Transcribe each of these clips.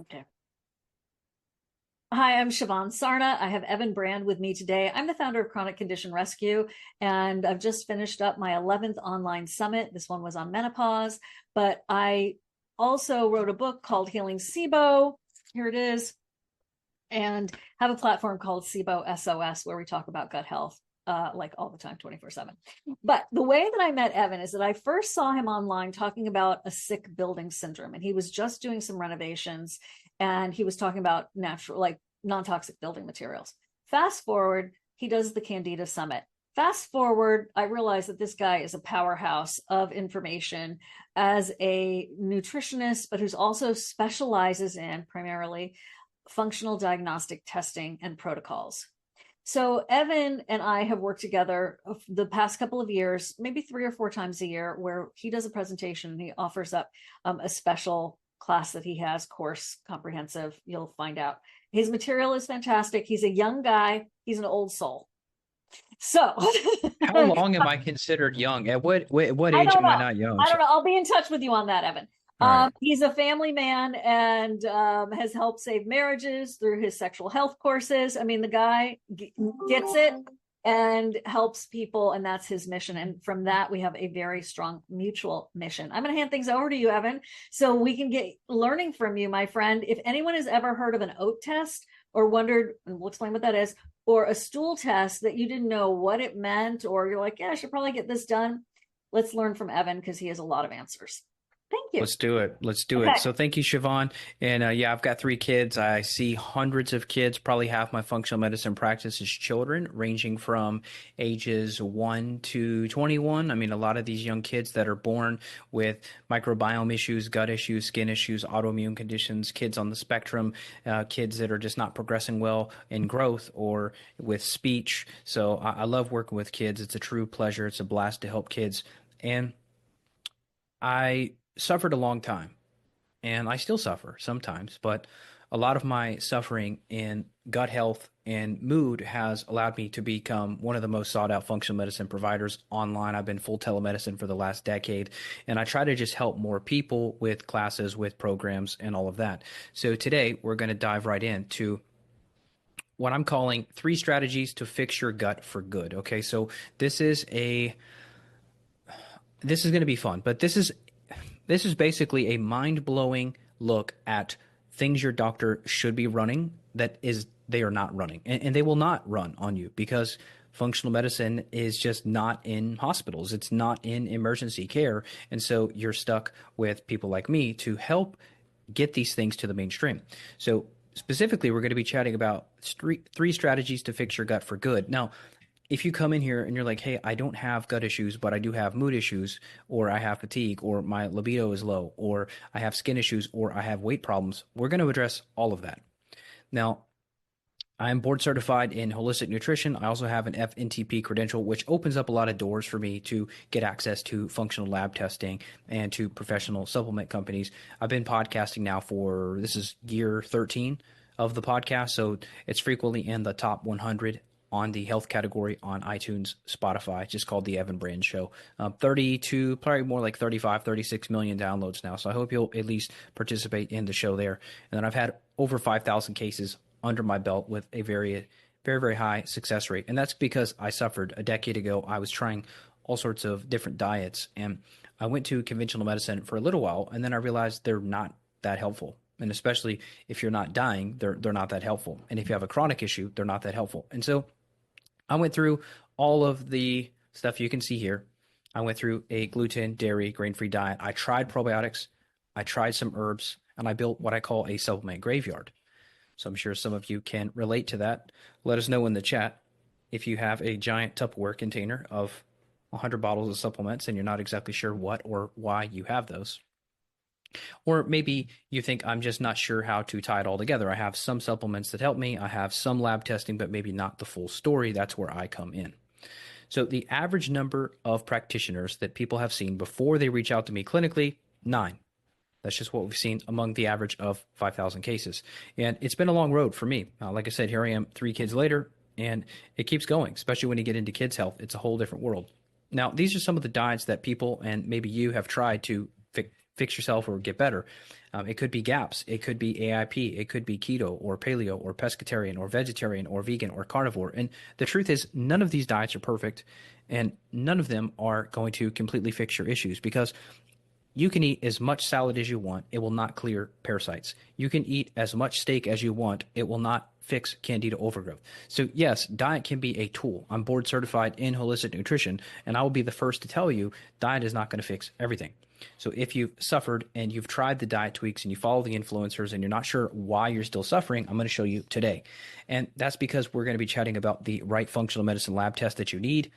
Okay. Hi, I'm Shivan Sarna. I have Evan Brand with me today. I'm the founder of Chronic Condition Rescue, and I've just finished up my 11th online summit. This one was on menopause, but I also wrote a book called Healing SIBO. Here it is, and have a platform called SIBO SOS where we talk about gut health. Like all the time, 24/7. But the way that I met Evan is that I first saw him online talking about a sick building syndrome, and he was just doing some renovations, and he was talking about natural, like non-toxic building materials. Fast forward, he does the Candida Summit. Fast forward, I realized that this guy is a powerhouse of information as a nutritionist, but who's also specializes in primarily functional diagnostic testing and protocols. So Evan and I have worked together the past couple of years, maybe 3 or 4 times a year, where he does a presentation and he offers up a special class that he has, course comprehensive. You'll find out. His material is fantastic. He's a young guy. He's an old soul. So How long am I considered young? At what I age don't am I know. not young? I don't So, know. I'll be in touch with you on that, Evan. all right. He's a family man and has helped save marriages through his sexual health courses. I mean, the guy gets it and helps people, and that's his mission. And from that, we have a very strong mutual mission. I'm going to hand things over to you, Evan, so we can get learning from you, my friend. If anyone has ever heard of an oat test or wondered, and we'll explain what that is, or a stool test that you didn't know what it meant, or you're like, yeah, I should probably get this done. Let's learn from Evan because he has a lot of answers. Thank you. Let's do it. Let's do it. Okay. So thank you, Siobhan. And yeah, I've got 3 kids. I see hundreds of kids. Probably half my functional medicine practice is children, ranging from ages 1 to 21. I mean, a lot of these young kids that are born with microbiome issues, gut issues, skin issues, autoimmune conditions, kids on the spectrum, kids that are just not progressing well in growth or with speech. So I love working with kids. It's a true pleasure. It's a blast to help kids. And I suffered a long time, and I still suffer sometimes, but a lot of my suffering in gut health and mood has allowed me to become one of the most sought out functional medicine providers online. I've been full telemedicine for the last decade, and I try to just help more people with classes, with programs, and all of that. So today we're going to dive right into what I'm calling 3 strategies to fix your gut for good. Okay, so this is a this is going to be fun, but this is basically a mind-blowing look at things your doctor should be running that is they are not running. And they will not run on you because functional medicine is just not in hospitals. It's not in emergency care. And so you're stuck with people like me to help get these things to the mainstream. So specifically, we're going to be chatting about 3 strategies to fix your gut for good. Now, if you come in here and you're like, hey, I don't have gut issues, but I do have mood issues, or I have fatigue, or my libido is low, or I have skin issues, or I have weight problems, we're going to address all of that. Now, I'm board certified in holistic nutrition. I also have an FNTP credential, which opens up a lot of doors for me to get access to functional lab testing and to professional supplement companies. I've been podcasting now this is year 13 of the podcast, so it's frequently in the top 100 on the health category on iTunes, Spotify, just called The Evan Brand Show. 32, probably more like 35, 36 million downloads now. So I hope you'll at least participate in the show there. And then I've had over 5,000 cases under my belt with a very, very, very high success rate. And that's because I suffered a decade ago. I was trying all sorts of different diets, and I went to conventional medicine for a little while, and then I realized they're not that helpful. And especially if you're not dying, they're not that helpful. And if you have a chronic issue, they're not that helpful. And so I went through all of the stuff you can see here. I went through a gluten, dairy, grain-free diet. I tried probiotics. I tried some herbs, and I built what I call a supplement graveyard. So I'm sure some of you can relate to that. Let us know in the chat if you have a giant Tupperware container of 100 bottles of supplements and you're not exactly sure what or why you have those. Or maybe you think I'm just not sure how to tie it all together. I have some supplements that help me. I have some lab testing, but maybe not the full story. That's where I come in. So the average number of practitioners that people have seen before they reach out to me clinically, 9. That's just what we've seen among the average of 5,000 cases. And it's been a long road for me. Like I said, here I am 3 kids later, and it keeps going, especially when you get into kids' health. It's a whole different world. Now, these are some of the diets that people and maybe you have tried to fix yourself or get better. It could be GAPS, it could be AIP, it could be keto or paleo or pescatarian or vegetarian or vegan or carnivore. And the truth is, none of these diets are perfect, and none of them are going to completely fix your issues, because you can eat as much salad as you want. It will not clear parasites. You can eat as much steak as you want. It will not fix candida overgrowth. So yes, diet can be a tool. I'm board certified in holistic nutrition, and I will be the first to tell you diet is not going to fix everything. So if you've suffered and you've tried the diet tweaks and you follow the influencers and you're not sure why you're still suffering, I'm going to show you today. And that's because we're going to be chatting about the right functional medicine lab test that you need.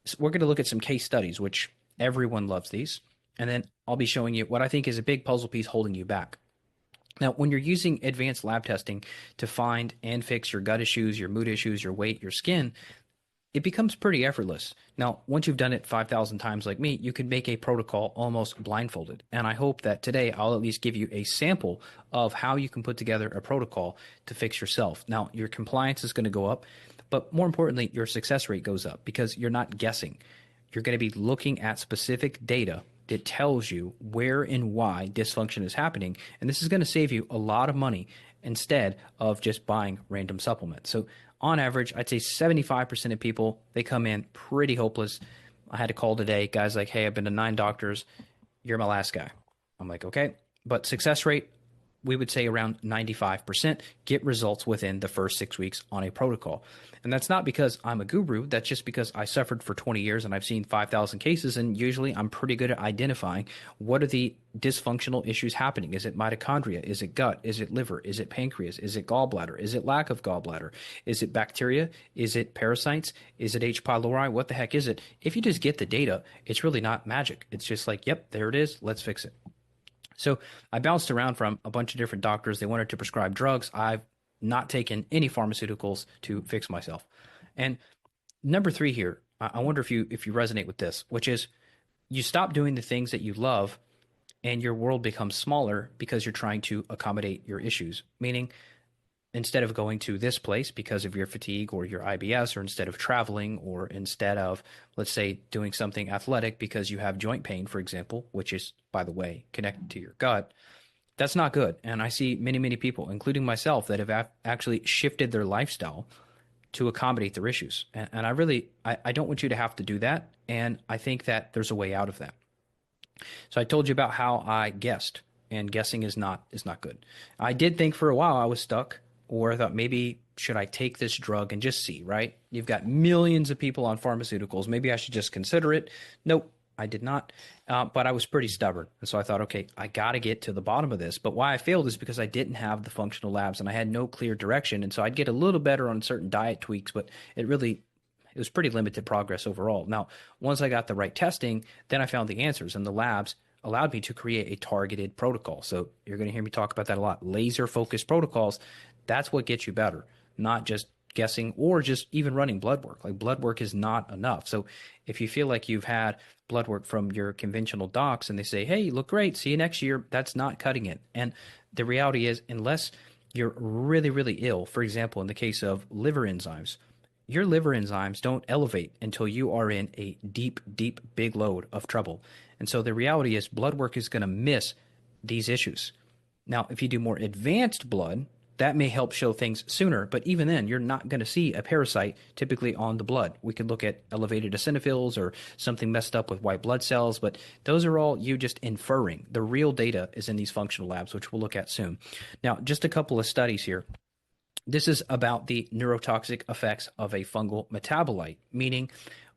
So we're going to look at some case studies, which everyone loves these. And then I'll be showing you what I think is a big puzzle piece holding you back. Now, when you're using advanced lab testing to find and fix your gut issues, your mood issues, your weight, your skin, it becomes pretty effortless. Now, once you've done it 5,000 times like me, you can make a protocol almost blindfolded. And I hope that today I'll at least give you a sample of how you can put together a protocol to fix yourself. Now, your compliance is going to go up, but more importantly, your success rate goes up because you're not guessing. You're going to be looking at specific data that tells you where and why dysfunction is happening. And this is going to save you a lot of money instead of just buying random supplements. So on average, I'd say 75% of people, they come in pretty hopeless. I had a call today. Guys like, hey, I've been to 9 doctors. You're my last guy. I'm like, okay. But success rate, we would say around 95%, get results within the first 6 weeks on a protocol. And that's not because I'm a guru. That's just because I suffered for 20 years and I've seen 5,000 cases. And usually I'm pretty good at identifying what are the dysfunctional issues happening. Is it mitochondria? Is it gut? Is it liver? Is it pancreas? Is it gallbladder? Is it lack of gallbladder? Is it bacteria? Is it parasites? Is it H. pylori? What the heck is it? If you just get the data, it's really not magic. It's just like, yep, there it is. Let's fix it. So I bounced around from a bunch of different doctors. They wanted to prescribe drugs. I've not taken any pharmaceuticals to fix myself. And number 3 here, I wonder if you resonate with this, which is you stop doing the things that you love and your world becomes smaller because you're trying to accommodate your issues. Meaning, instead of going to this place because of your fatigue or your IBS, or instead of traveling, or instead of, let's say, doing something athletic because you have joint pain, for example, which is, by the way, connected to your gut, that's not good. And I see many, many people, including myself, that have actually shifted their lifestyle to accommodate their issues. And I don't want you to have to do that. And I think that there's a way out of that. So I told you about how I guessed, and guessing is not good. I did think for a while I was stuck, or I thought maybe should I take this drug and just see, right? You've got millions of people on pharmaceuticals. Maybe I should just consider it. Nope, I did not. But I was pretty stubborn. And so I thought, okay, I got to get to the bottom of this. But why I failed is because I didn't have the functional labs and I had no clear direction. And so I'd get a little better on certain diet tweaks, but it was pretty limited progress overall. Now, once I got the right testing, then I found the answers, and the labs allowed me to create a targeted protocol. So you're going to hear me talk about that a lot. Laser focused protocols. That's what gets you better, not just guessing or just even running blood work. Like, blood work is not enough. So if you feel like you've had blood work from your conventional docs and they say, hey, you look great, see you next year, that's not cutting it. And the reality is, unless you're really, really ill, for example, in the case of liver enzymes, your liver enzymes don't elevate until you are in a deep, deep, big load of trouble. And so the reality is blood work is going to miss these issues. Now, if you do more advanced blood, that may help show things sooner, but even then, you're not going to see a parasite typically on the blood. We could look at elevated eosinophils or something messed up with white blood cells, but those are all you just inferring. The real data is in these functional labs, which we'll look at soon. Now, just a couple of studies here. This is about the neurotoxic effects of a fungal metabolite, meaning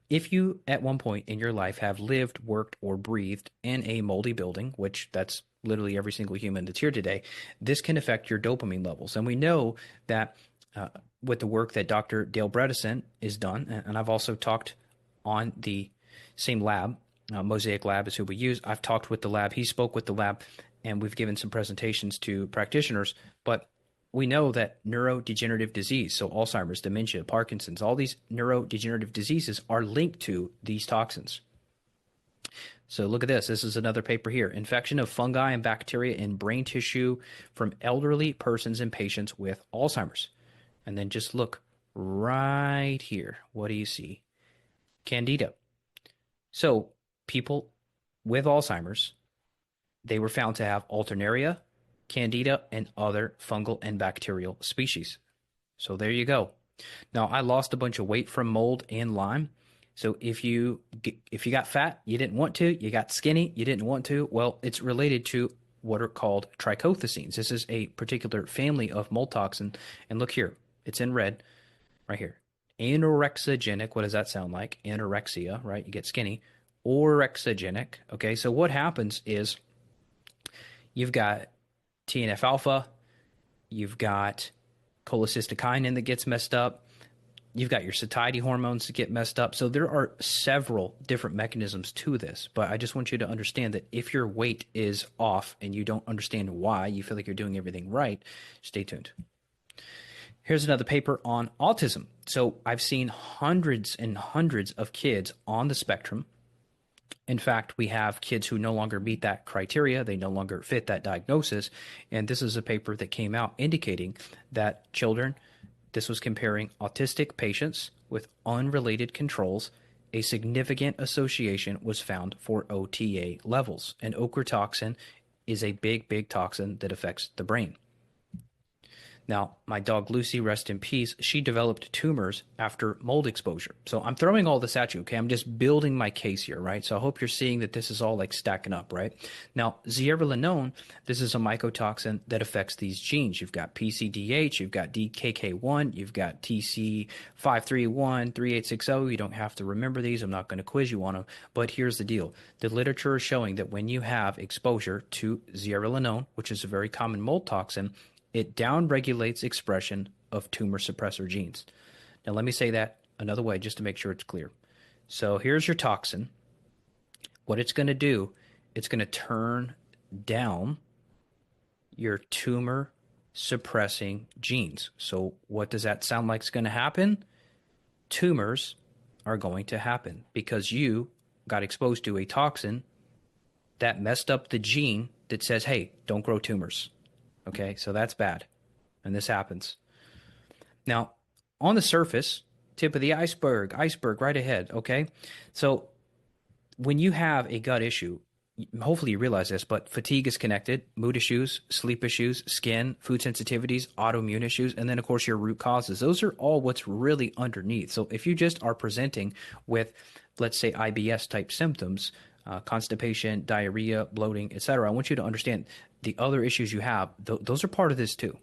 if you at one point in your life have lived, worked, or breathed in a moldy building, which that's literally every single human that's here today, this can affect your dopamine levels. And we know that with the work that Dr. Dale Bredesen is done, and I've also talked on the same lab, Mosaic Lab is who we use. I've talked with the lab, he spoke with the lab, and we've given some presentations to practitioners, but we know that neurodegenerative disease, so Alzheimer's, dementia, Parkinson's, all these neurodegenerative diseases are linked to these toxins. So look at this. This is another paper here. Infection of fungi and bacteria in brain tissue from elderly persons and patients with Alzheimer's. And then just look right here. What do you see? Candida. So people with Alzheimer's They were found to have Alternaria, Candida, and other fungal and bacterial species. So there you go. Now, I lost a bunch of weight from mold and Lyme. So if you got fat, you didn't want to, you got skinny, you didn't want to, well, it's related to what are called trichothecenes. This is a particular family of mold toxin. And look here, it's in red right here. Anorexigenic, what does that sound like? Anorexia, right? You get skinny. Orexigenic. Okay, so what happens is you've got TNF alpha, you've got cholecystokinin that gets messed up, you've got your satiety hormones that get messed up. So there are several different mechanisms to this, but I just want you to understand that if your weight is off and you don't understand why, you feel like you're doing everything right, stay tuned. Here's another paper on autism. So I've seen hundreds and hundreds of kids on the spectrum. In fact, we have kids who no longer meet that criteria. They no longer fit that diagnosis. And this is a paper that came out indicating that children, this was comparing autistic patients with unrelated controls. A significant association was found for OTA levels. And ochratoxin is a big, big toxin that affects the brain. Now, my dog Lucy, rest in peace, she developed tumors after mold exposure. So I'm throwing all this at you, okay? I'm just building my case here, right? So I hope you're seeing that this is all like stacking up, right? Now, zearalenone, this is a mycotoxin that affects these genes. You've got PCDH, you've got DKK1, you've got TC531, 3860. You don't have to remember these. I'm not going to quiz you on them. But here's the deal. The literature is showing that when you have exposure to zearalenone, which is a very common mold toxin, it downregulates expression of tumor suppressor genes. Now, let me say that another way just to make sure it's clear. So here's your toxin. What it's going to do, it's going to turn down your tumor suppressing genes. So what does that sound like is going to happen? Tumors are going to happen because you got exposed to a toxin that messed up the gene that says, hey, don't grow tumors. Okay, so that's bad, and this happens. Now, on the surface, tip of the iceberg right ahead, okay? So when you have a gut issue, hopefully you realize this, but fatigue is connected, mood issues, sleep issues, skin, food sensitivities, autoimmune issues, and then, of course, your root causes. Those are all what's really underneath. So if you just are presenting with, let's say, IBS-type symptoms, constipation, diarrhea, bloating, etc., I want you to understand the other issues you have, those are part of this too.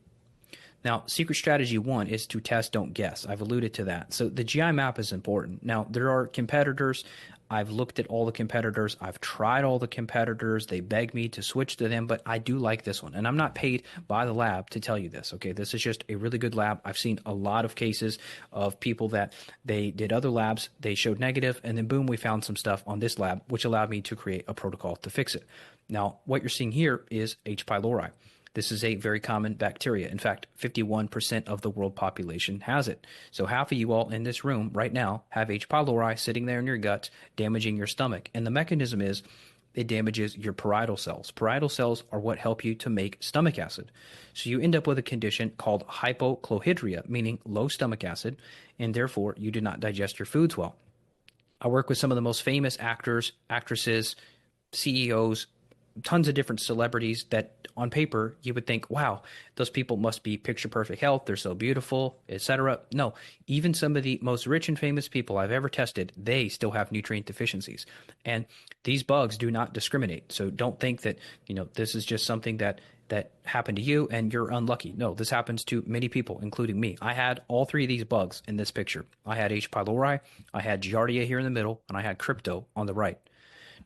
Now, secret strategy one is to test, don't guess. I've alluded to that. So the GI map is important. Now, there are competitors. I've looked at all the competitors. I've tried all the competitors. They beg me to switch to them, but I do like this one. And I'm not paid by the lab to tell you this, okay? This is just a really good lab. I've seen a lot of cases of people that they did other labs, they showed negative, and then boom, we found some stuff on this lab, which allowed me to create a protocol to fix it. Now, what you're seeing here is H. pylori. This is a very common bacteria. In fact, 51% of the world population has it. So half of you all in this room right now have H. pylori sitting there in your gut, damaging your stomach. And the mechanism is it damages your parietal cells. Parietal cells are what help you to make stomach acid. So you end up with a condition called hypochlorhydria, meaning low stomach acid, and therefore you do not digest your foods well. I work with some of the most famous actors, actresses, CEOs, tons of different celebrities that on paper you would think, wow, those people must be picture perfect health. They're so beautiful, etc. No, even some of the most rich and famous people I've ever tested, they still have nutrient deficiencies. And these bugs do not discriminate. So don't think that, this is just something that happened to you and you're unlucky. No, this happens to many people, including me. I had all three of these bugs in this picture. I had H. pylori, I had Giardia here in the middle, and I had crypto on the right.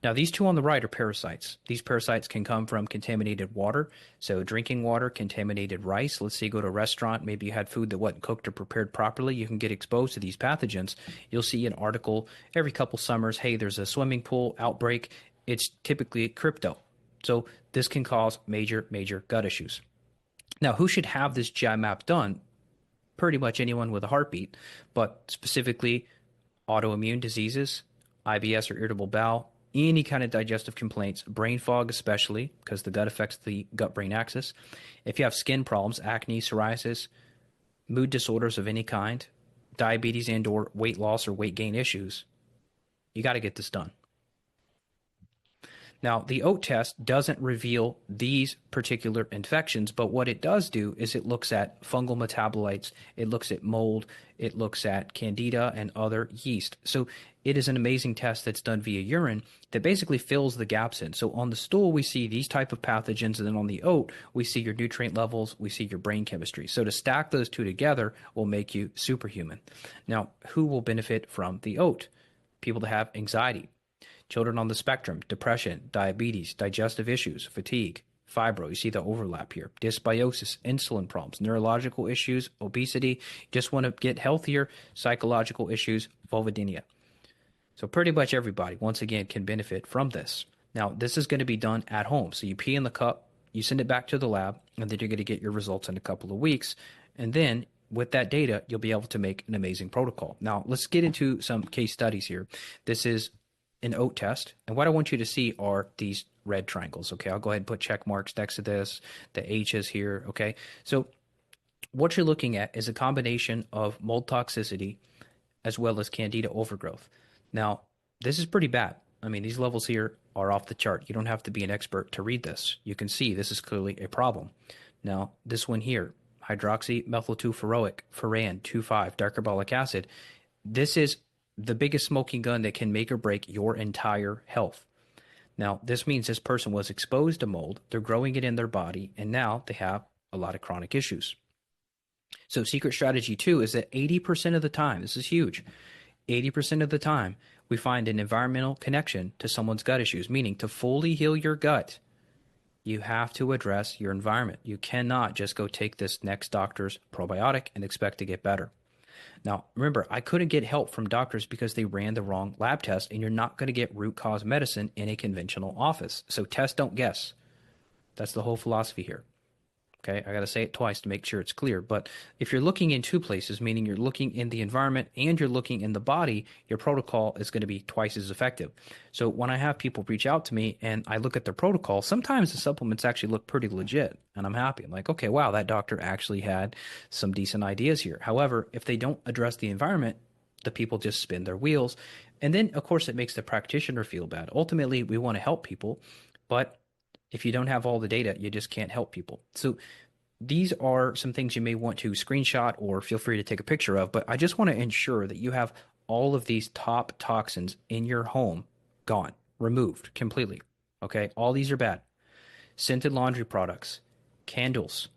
Now, these two on the right are parasites. These parasites can come from contaminated water. So drinking water, contaminated rice. Let's say you go to a restaurant, maybe you had food that wasn't cooked or prepared properly. You can get exposed to these pathogens. You'll see an article every couple summers, hey, there's a swimming pool outbreak. It's typically crypto. So this can cause major, major gut issues. Now, who should have this GI map done? Pretty much anyone with a heartbeat, but specifically autoimmune diseases, IBS or irritable bowel, any kind of digestive complaints, brain fog especially, because the gut affects the gut-brain axis. If you have skin problems, acne, psoriasis, mood disorders of any kind, diabetes and or weight loss or weight gain issues, you got to get this done. Now, the oat test doesn't reveal these particular infections, but what it does do is it looks at fungal metabolites, it looks at mold, it looks at candida and other yeast. So it is an amazing test that's done via urine that basically fills the gaps in. So on the stool, we see these type of pathogens, and then on the oat, we see your nutrient levels, we see your brain chemistry. So to stack those two together will make you superhuman. Now, who will benefit from the oat? People that have anxiety, children on the spectrum, depression, diabetes, digestive issues, fatigue, fibro. You see the overlap here. Dysbiosis, insulin problems, neurological issues, obesity. Just want to get healthier, psychological issues, vulvodynia. So pretty much everybody, once again, can benefit from this. Now, this is going to be done at home. So you pee in the cup, you send it back to the lab, and then you're going to get your results in a couple of weeks. And then with that data, you'll be able to make an amazing protocol. Now, let's get into some case studies here. This is an oat test. And what I want you to see are these red triangles. Okay, I'll go ahead and put check marks next to this, the H's here. Okay, so what you're looking at is a combination of mold toxicity as well as candida overgrowth. Now, this is pretty bad. I mean, these levels here are off the chart. You don't have to be an expert to read this. You can see this is clearly a problem. Now, this one here, hydroxymethyl-2-furoic, furan, 2,5, dicarbolic acid, this is the biggest smoking gun that can make or break your entire health. Now, this means this person was exposed to mold, they're growing it in their body, and now they have a lot of chronic issues. So secret strategy 2 is that 80% of the time, this is huge, 80% of the time, we find an environmental connection to someone's gut issues, meaning to fully heal your gut, you have to address your environment. You cannot just go take this next doctor's probiotic and expect to get better. Now, remember, I couldn't get help from doctors because they ran the wrong lab test, and you're not going to get root cause medicine in a conventional office. So test, don't guess. That's the whole philosophy here. Okay, I got to say it twice to make sure it's clear. But if you're looking in two places, meaning you're looking in the environment and you're looking in the body, your protocol is going to be twice as effective. So when I have people reach out to me and I look at their protocol, sometimes the supplements actually look pretty legit and I'm happy. I'm like, okay, wow, that doctor actually had some decent ideas here. However, if they don't address the environment, the people just spin their wheels. And then, of course, it makes the practitioner feel bad. Ultimately, we want to help people, but if you don't have all the data, you just can't help people. So these are some things you may want to screenshot or feel free to take a picture of, but I just want to ensure that you have all of these top toxins in your home gone, removed completely. Okay, all these are bad. Scented laundry products, candles,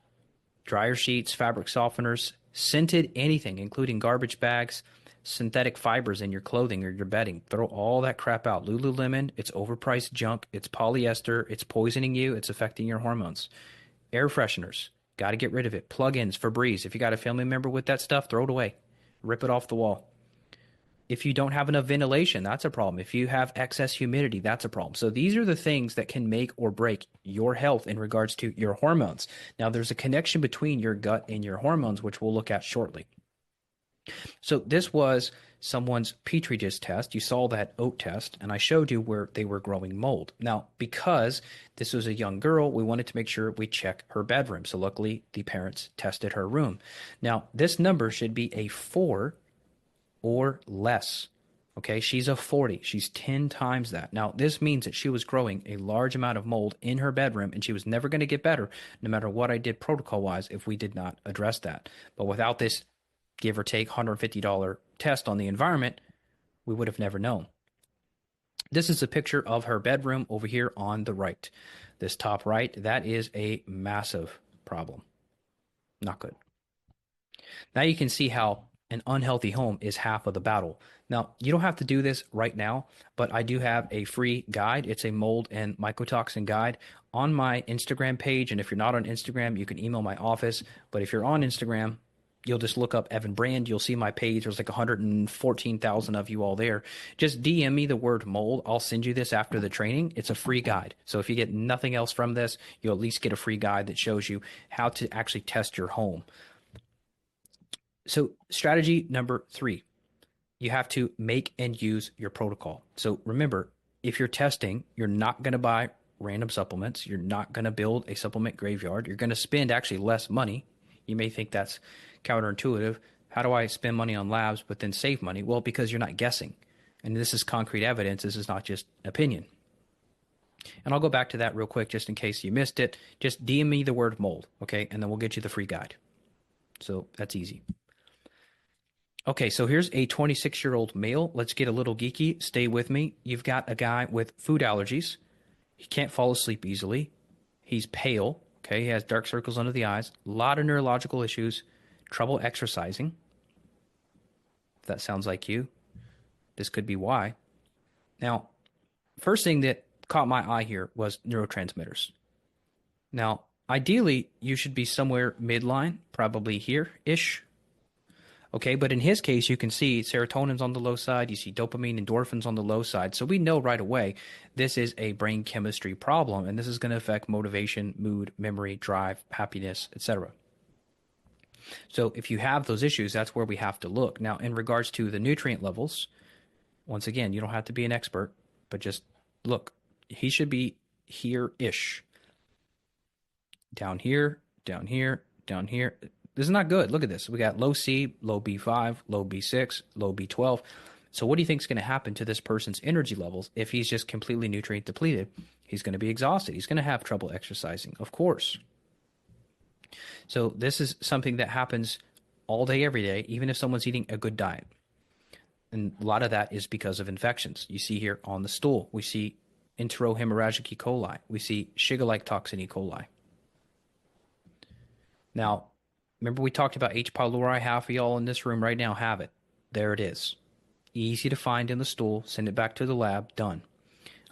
dryer sheets, fabric softeners, scented anything, including garbage bags, synthetic fibers in your clothing or your bedding. Throw all that crap out. Lululemon, it's overpriced junk. It's polyester. It's poisoning you. It's affecting your hormones. Air fresheners, got to get rid of it. Plug-ins, Febreze. If you got a family member with that stuff, throw it away. Rip it off the wall. If you don't have enough ventilation, that's a problem. If you have excess humidity, that's a problem. So these are the things that can make or break your health in regards to your hormones. Now, there's a connection between your gut and your hormones, which we'll look at shortly. So this was someone's Petri dish test. You saw that oat test, and I showed you where they were growing mold. Now, because this was a young girl, we wanted to make sure we check her bedroom. So luckily, the parents tested her room. Now, this number should be a 4 or less. Okay, she's a 40. She's 10 times that. Now, this means that she was growing a large amount of mold in her bedroom, and she was never going to get better no matter what I did protocol-wise if we did not address that. But without this give or take $150 test on the environment, we would have never known. This is a picture of her bedroom over here on the right. This top right, that is a massive problem. Not good. Now you can see how an unhealthy home is half of the battle. Now, you don't have to do this right now, but I do have a free guide. It's a mold and mycotoxin guide on my Instagram page. And if you're not on Instagram, you can email my office. But if you're on Instagram, you'll just look up Evan Brand. You'll see my page. There's like 114,000 of you all there. Just DM me the word mold. I'll send you this after the training. It's a free guide. So if you get nothing else from this, you'll at least get a free guide that shows you how to actually test your home. So strategy number 3, you have to make and use your protocol. So remember, if you're testing, you're not going to buy random supplements. You're not going to build a supplement graveyard. You're going to spend actually less money. You may think that's counterintuitive. How do I spend money on labs but then save money? Well, because you're not guessing. And this is concrete evidence. This is not just opinion. And I'll go back to that real quick just in case you missed it. Just DM me the word mold, okay? And then we'll get you the free guide. So that's easy. Okay, so here's a 26-year-old male. Let's get a little geeky. Stay with me. You've got a guy with food allergies. He can't fall asleep easily. He's pale. Okay, he has dark circles under the eyes. A lot of neurological issues. Trouble exercising. If that sounds like you, this could be why. Now, first thing that caught my eye here was neurotransmitters. Now, ideally, you should be somewhere midline, probably here-ish. Okay, but in his case, you can see serotonin's on the low side. You see dopamine, endorphins on the low side. So we know right away this is a brain chemistry problem, and this is going to affect motivation, mood, memory, drive, happiness, etc. So if you have those issues, that's where we have to look. Now, in regards to the nutrient levels, once again, you don't have to be an expert, but just look. He should be here-ish. Down here, down here, down here. This is not good. Look at this. We got low C, low B5, low B6, low B12. So what do you think is going to happen to this person's energy levels if he's just completely nutrient depleted? He's going to be exhausted. He's going to have trouble exercising, of course. So this is something that happens all day, every day, even if someone's eating a good diet. And a lot of that is because of infections. You see here on the stool, we see enterohemorrhagic E. coli. We see Shiga-like toxin E. coli. Now, remember we talked about H. pylori? Half of y'all in this room right now have it. There it is. Easy to find in the stool. Send it back to the lab. Done.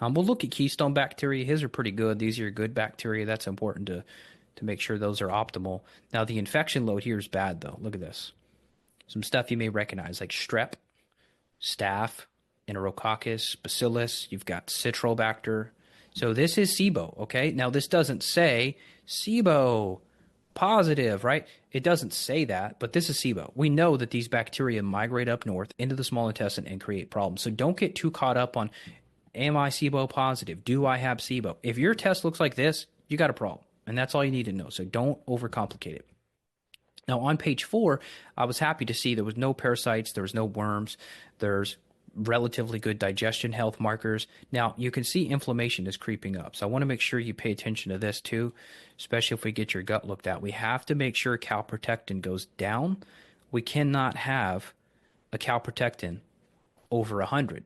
We'll look at keystone bacteria. His are pretty good. These are good bacteria. That's important to make sure those are optimal. Now, the infection load here is bad, though. Look at this. Some stuff you may recognize, like strep, staph, enterococcus, bacillus. You've got citrobacter. So this is SIBO, okay? Now, this doesn't say SIBO positive, right? It doesn't say that, but this is SIBO. We know that these bacteria migrate up north into the small intestine and create problems. So don't get too caught up on, am I SIBO positive? Do I have SIBO? If your test looks like this, you got a problem. And that's all you need to know. So don't overcomplicate it. Now, on page 4, I was happy to see there was no parasites, there was no worms, there's relatively good digestion health markers. Now, you can see inflammation is creeping up. So I want to make sure you pay attention to this too, especially if we get your gut looked at. We have to make sure calprotectin goes down. We cannot have a calprotectin over 100.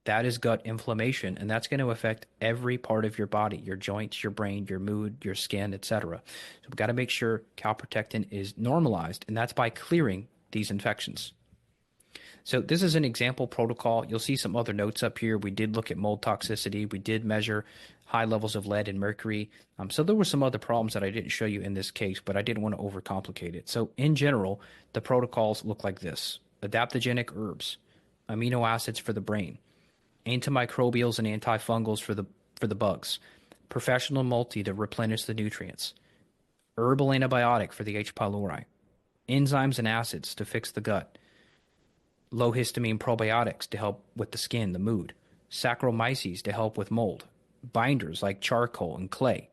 That is gut inflammation, and that's going to affect every part of your body, your joints, your brain, your mood, your skin, etc. So we've got to make sure calprotectin is normalized, and that's by clearing these infections. So this is an example protocol. You'll see some other notes up here. We did look at mold toxicity. We did measure high levels of lead and mercury. So there were some other problems that I didn't show you in this case, but I didn't want to overcomplicate it. So in general, the protocols look like this. Adaptogenic herbs, amino acids for the brain, antimicrobials and antifungals for the bugs, professional multi to replenish the nutrients, herbal antibiotic for the H. pylori, enzymes and acids to fix the gut, low histamine probiotics to help with the skin, the mood, Saccharomyces to help with mold, binders like charcoal and clay.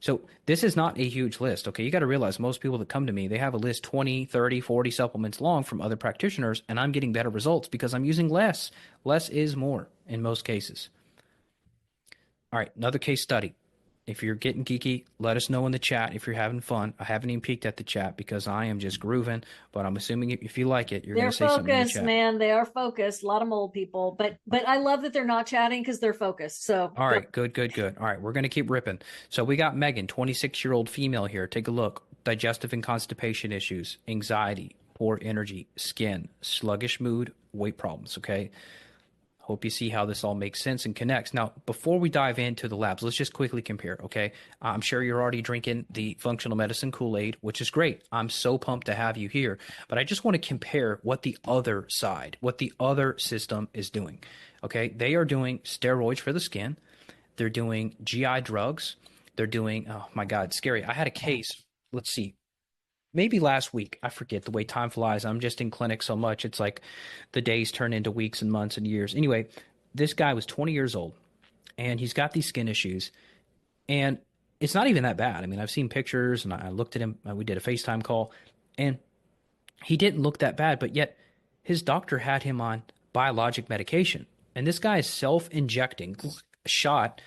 So this is not a huge list, okay? You got to realize most people that come to me, they have a list 20, 30, 40 supplements long from other practitioners, and I'm getting better results because I'm using less. Less is more in most cases. All right, another case study. If you're getting geeky, let us know in the chat if you're having fun. I haven't even peeked at the chat because I am just grooving, but I'm assuming if you like it, you're going to say something in the chat. Man. They are focused. A lot of mold people, but I love that they're not chatting because they're focused. So all right, good. All right, we're going to keep ripping. So we got Megan, 26-year-old female here. Take a look. Digestive and constipation issues, anxiety, poor energy, skin, sluggish mood, weight problems, okay? Hope you see how this all makes sense and connects. Now, before we dive into the labs, let's just quickly compare, okay? I'm sure you're already drinking the functional medicine Kool-Aid, which is great. I'm so pumped to have you here. But I just want to compare what the other side, what the other system is doing, okay? They are doing steroids for the skin. They're doing GI drugs. They're doing, oh my God, scary. I had a case, let's see, maybe last week. I forget the way time flies. I'm just in clinic so much. It's like the days turn into weeks and months and years. Anyway, this guy was 20 years old and he's got these skin issues and it's not even that bad. I mean, I've seen pictures and I looked at him. We did a FaceTime call and he didn't look that bad, but yet his doctor had him on biologic medication. And this guy is self-injecting a shot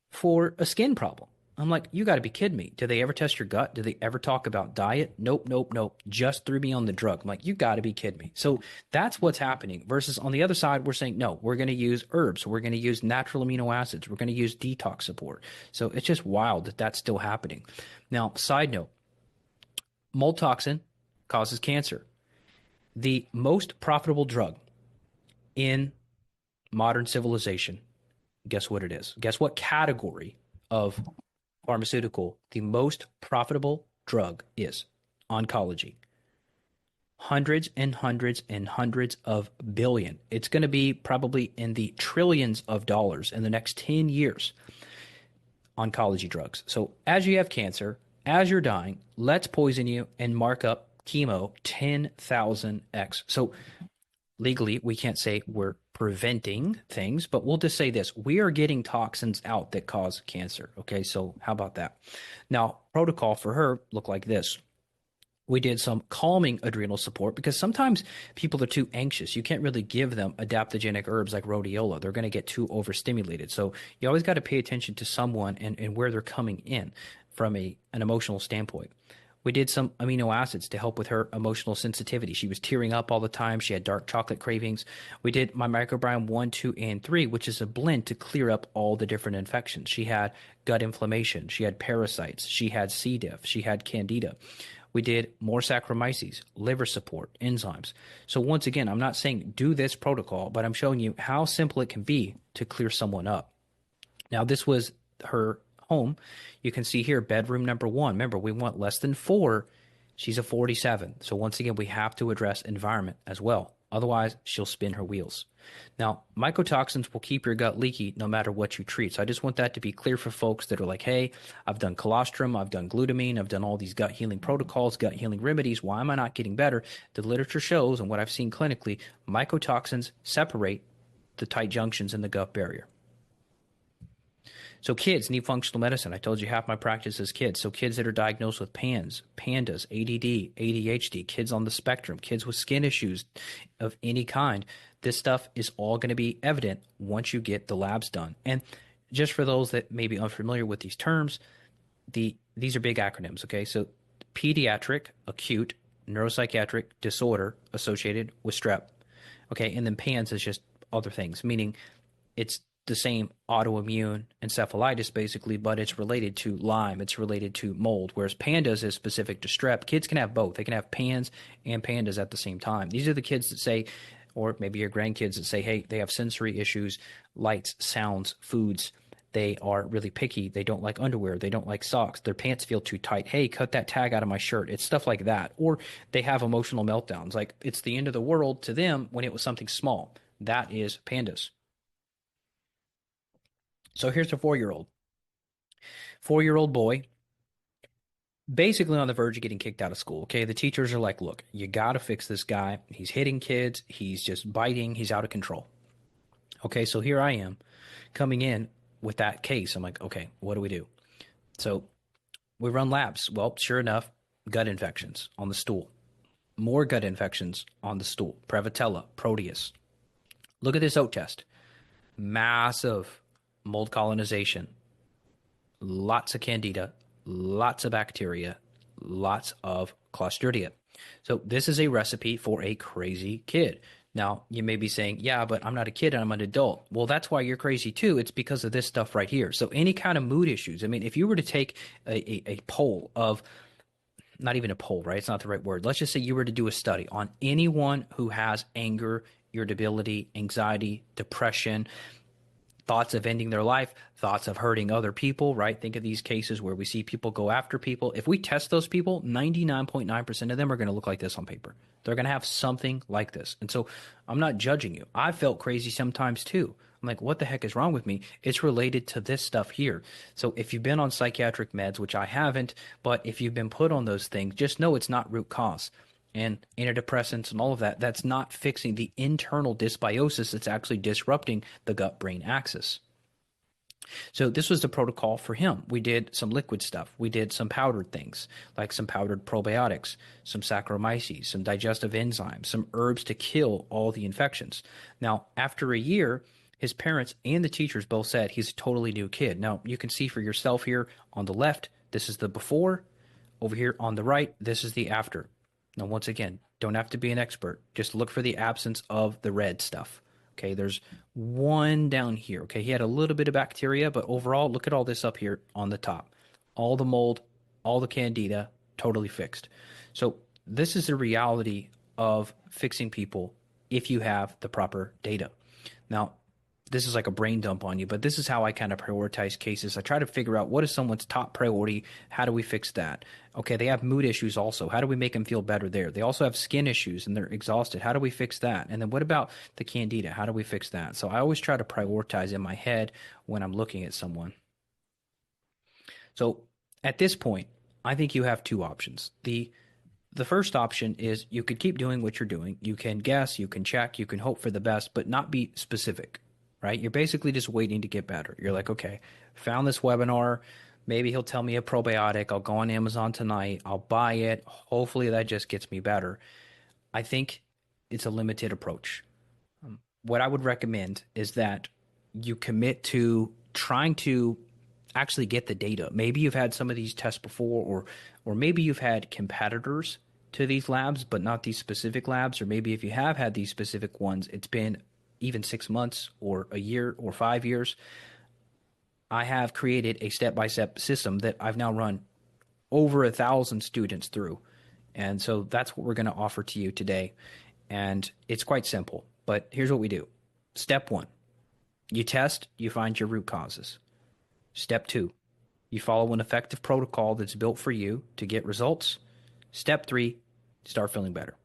for a skin problem. I'm like, you got to be kidding me. Did they ever test your gut? Did they ever talk about diet? Nope, nope, nope. Just threw me on the drug. I'm like, you got to be kidding me. So that's what's happening. Versus on the other side, we're saying, no, we're going to use herbs. We're going to use natural amino acids. We're going to use detox support. So it's just wild that that's still happening. Now, side note, mold toxin causes cancer. The most profitable drug in modern civilization, guess what it is? Guess what category of pharmaceutical the most profitable drug is? Oncology. Hundreds and hundreds and hundreds of billion. It's going to be probably in the trillions of dollars in the next 10 years. Oncology drugs. So as you have cancer, as you're dying, let's poison you and mark up chemo 10,000x. So legally, we can't say we're preventing things, but we'll just say this. We are getting toxins out that cause cancer. Okay, so how about that? Now, protocol for her looked like this. We did some calming adrenal support because sometimes people are too anxious. You can't really give them adaptogenic herbs like rhodiola. They're going to get too overstimulated. So you always got to pay attention to someone and where they're coming in from an emotional standpoint. We did some amino acids to help with her emotional sensitivity. She was tearing up all the time. She had dark chocolate cravings. We did my microbiome 1, 2, and 3, which is a blend to clear up all the different infections. She had gut inflammation. She had parasites. She had C. diff. She had candida. We did more Saccharomyces, liver support, enzymes. So once again, I'm not saying do this protocol, but I'm showing you how simple it can be to clear someone up. Now, this was her home. You can see here, bedroom number 1. Remember, we want less than 4. She's a 47. So once again, we have to address environment as well. Otherwise, she'll spin her wheels. Now, mycotoxins will keep your gut leaky no matter what you treat. So I just want that to be clear for folks that are like, hey, I've done colostrum, I've done glutamine, I've done all these gut healing protocols, gut healing remedies. Why am I not getting better? The literature shows, and what I've seen clinically, mycotoxins separate the tight junctions in the gut barrier. So kids need functional medicine. I told you half my practice is kids. So kids that are diagnosed with PANS, pandas, ADD, ADHD, kids on the spectrum, kids with skin issues of any kind, this stuff is all going to be evident once you get the labs done. And just for those that may be unfamiliar with these terms, these are big acronyms, okay? So pediatric, acute, neuropsychiatric disorder associated with strep, okay? And then PANS is just other things, meaning it's the same autoimmune encephalitis basically, but it's related to Lyme, it's related to mold, whereas pandas is specific to strep. Kids can have both. They can have PANS and pandas at the same time. These are the kids that say, or maybe your grandkids that say, hey, they have sensory issues, lights, sounds, foods. They are really picky. They don't like underwear. They don't like socks. Their pants feel too tight. Hey, cut that tag out of my shirt. It's stuff like that. Or they have emotional meltdowns. Like it's the end of the world to them when it was something small. That is pandas. So here's a 4-year-old. 4-year-old boy, basically on the verge of getting kicked out of school. Okay, the teachers are like, look, you got to fix this guy. He's hitting kids. He's just biting. He's out of control. Okay, so here I am coming in with that case. I'm like, okay, what do we do? So we run labs. Well, sure enough, gut infections on the stool. More gut infections on the stool. Prevotella, Proteus. Look at this oat test. Massive mold colonization, lots of candida, lots of bacteria, lots of clostridia. So this is a recipe for a crazy kid. Now, you may be saying, yeah, but I'm not a kid and I'm an adult. Well, that's why you're crazy too. It's because of this stuff right here. So any kind of mood issues. I mean, if you were to take a poll of, not even a poll, right? It's not the right word. Let's just say you were to do a study on anyone who has anger, irritability, anxiety, depression, thoughts of ending their life, thoughts of hurting other people, right? Think of these cases where we see people go after people. If we test those people, 99.9% of them are going to look like this on paper. They're going to have something like this. And so I'm not judging you. I felt crazy sometimes too. I'm like, what the heck is wrong with me? It's related to this stuff here. So if you've been on psychiatric meds, which I haven't, but if you've been put on those things, just know it's not root cause. And antidepressants and all of that, that's not fixing the internal dysbiosis. It's actually disrupting the gut-brain axis. So this was the protocol for him. We did some liquid stuff. We did some powdered things, like some powdered probiotics, some Saccharomyces, some digestive enzymes, some herbs to kill all the infections. Now, after a year, His parents and the teachers both said he's a totally new kid. Now, you can see for yourself here on the left, this is the before. Over here on the right, this is the after. Now, once again, don't have to be an expert. Just look for the absence of the red stuff. Okay, there's one down here. Okay, he had a little bit of bacteria, but overall, look at all this up here on the top. All the mold, all the candida, totally fixed. So this is the reality of fixing people if you have the proper data. Now, this is like a brain dump on you, but this is how I kind of prioritize cases. I try to figure out what is someone's top priority. How do we fix that? Okay, they have mood issues also. How do we make them feel better there? They also have skin issues and they're exhausted. How do we fix that? And then what about the candida? How do we fix that? So I always try to prioritize in my head when I'm looking at someone. So at this point, I think you have two options. The first option is you could keep doing what you're doing. You can guess, you can check, you can hope for the best, but not be specific, right? You're basically just waiting to get better. You're like, okay, found this webinar. Maybe he'll tell me a probiotic. I'll go on Amazon tonight. I'll buy it. Hopefully that just gets me better. I think it's a limited approach. What I would recommend is that you commit to trying to actually get the data. Maybe you've had some of these tests before, or maybe you've had competitors to these labs, but not these specific labs. Or maybe if you have had these specific ones, it's been even 6 months or a year or 5 years. I have created a step-by-step system that I've now run over 1,000 students through. And so that's what we're going to offer to you today. And it's quite simple, but here's what we do. Step 1, you test, you find your root causes. Step 2, you follow an effective protocol that's built for you to get results. Step 3, start feeling better.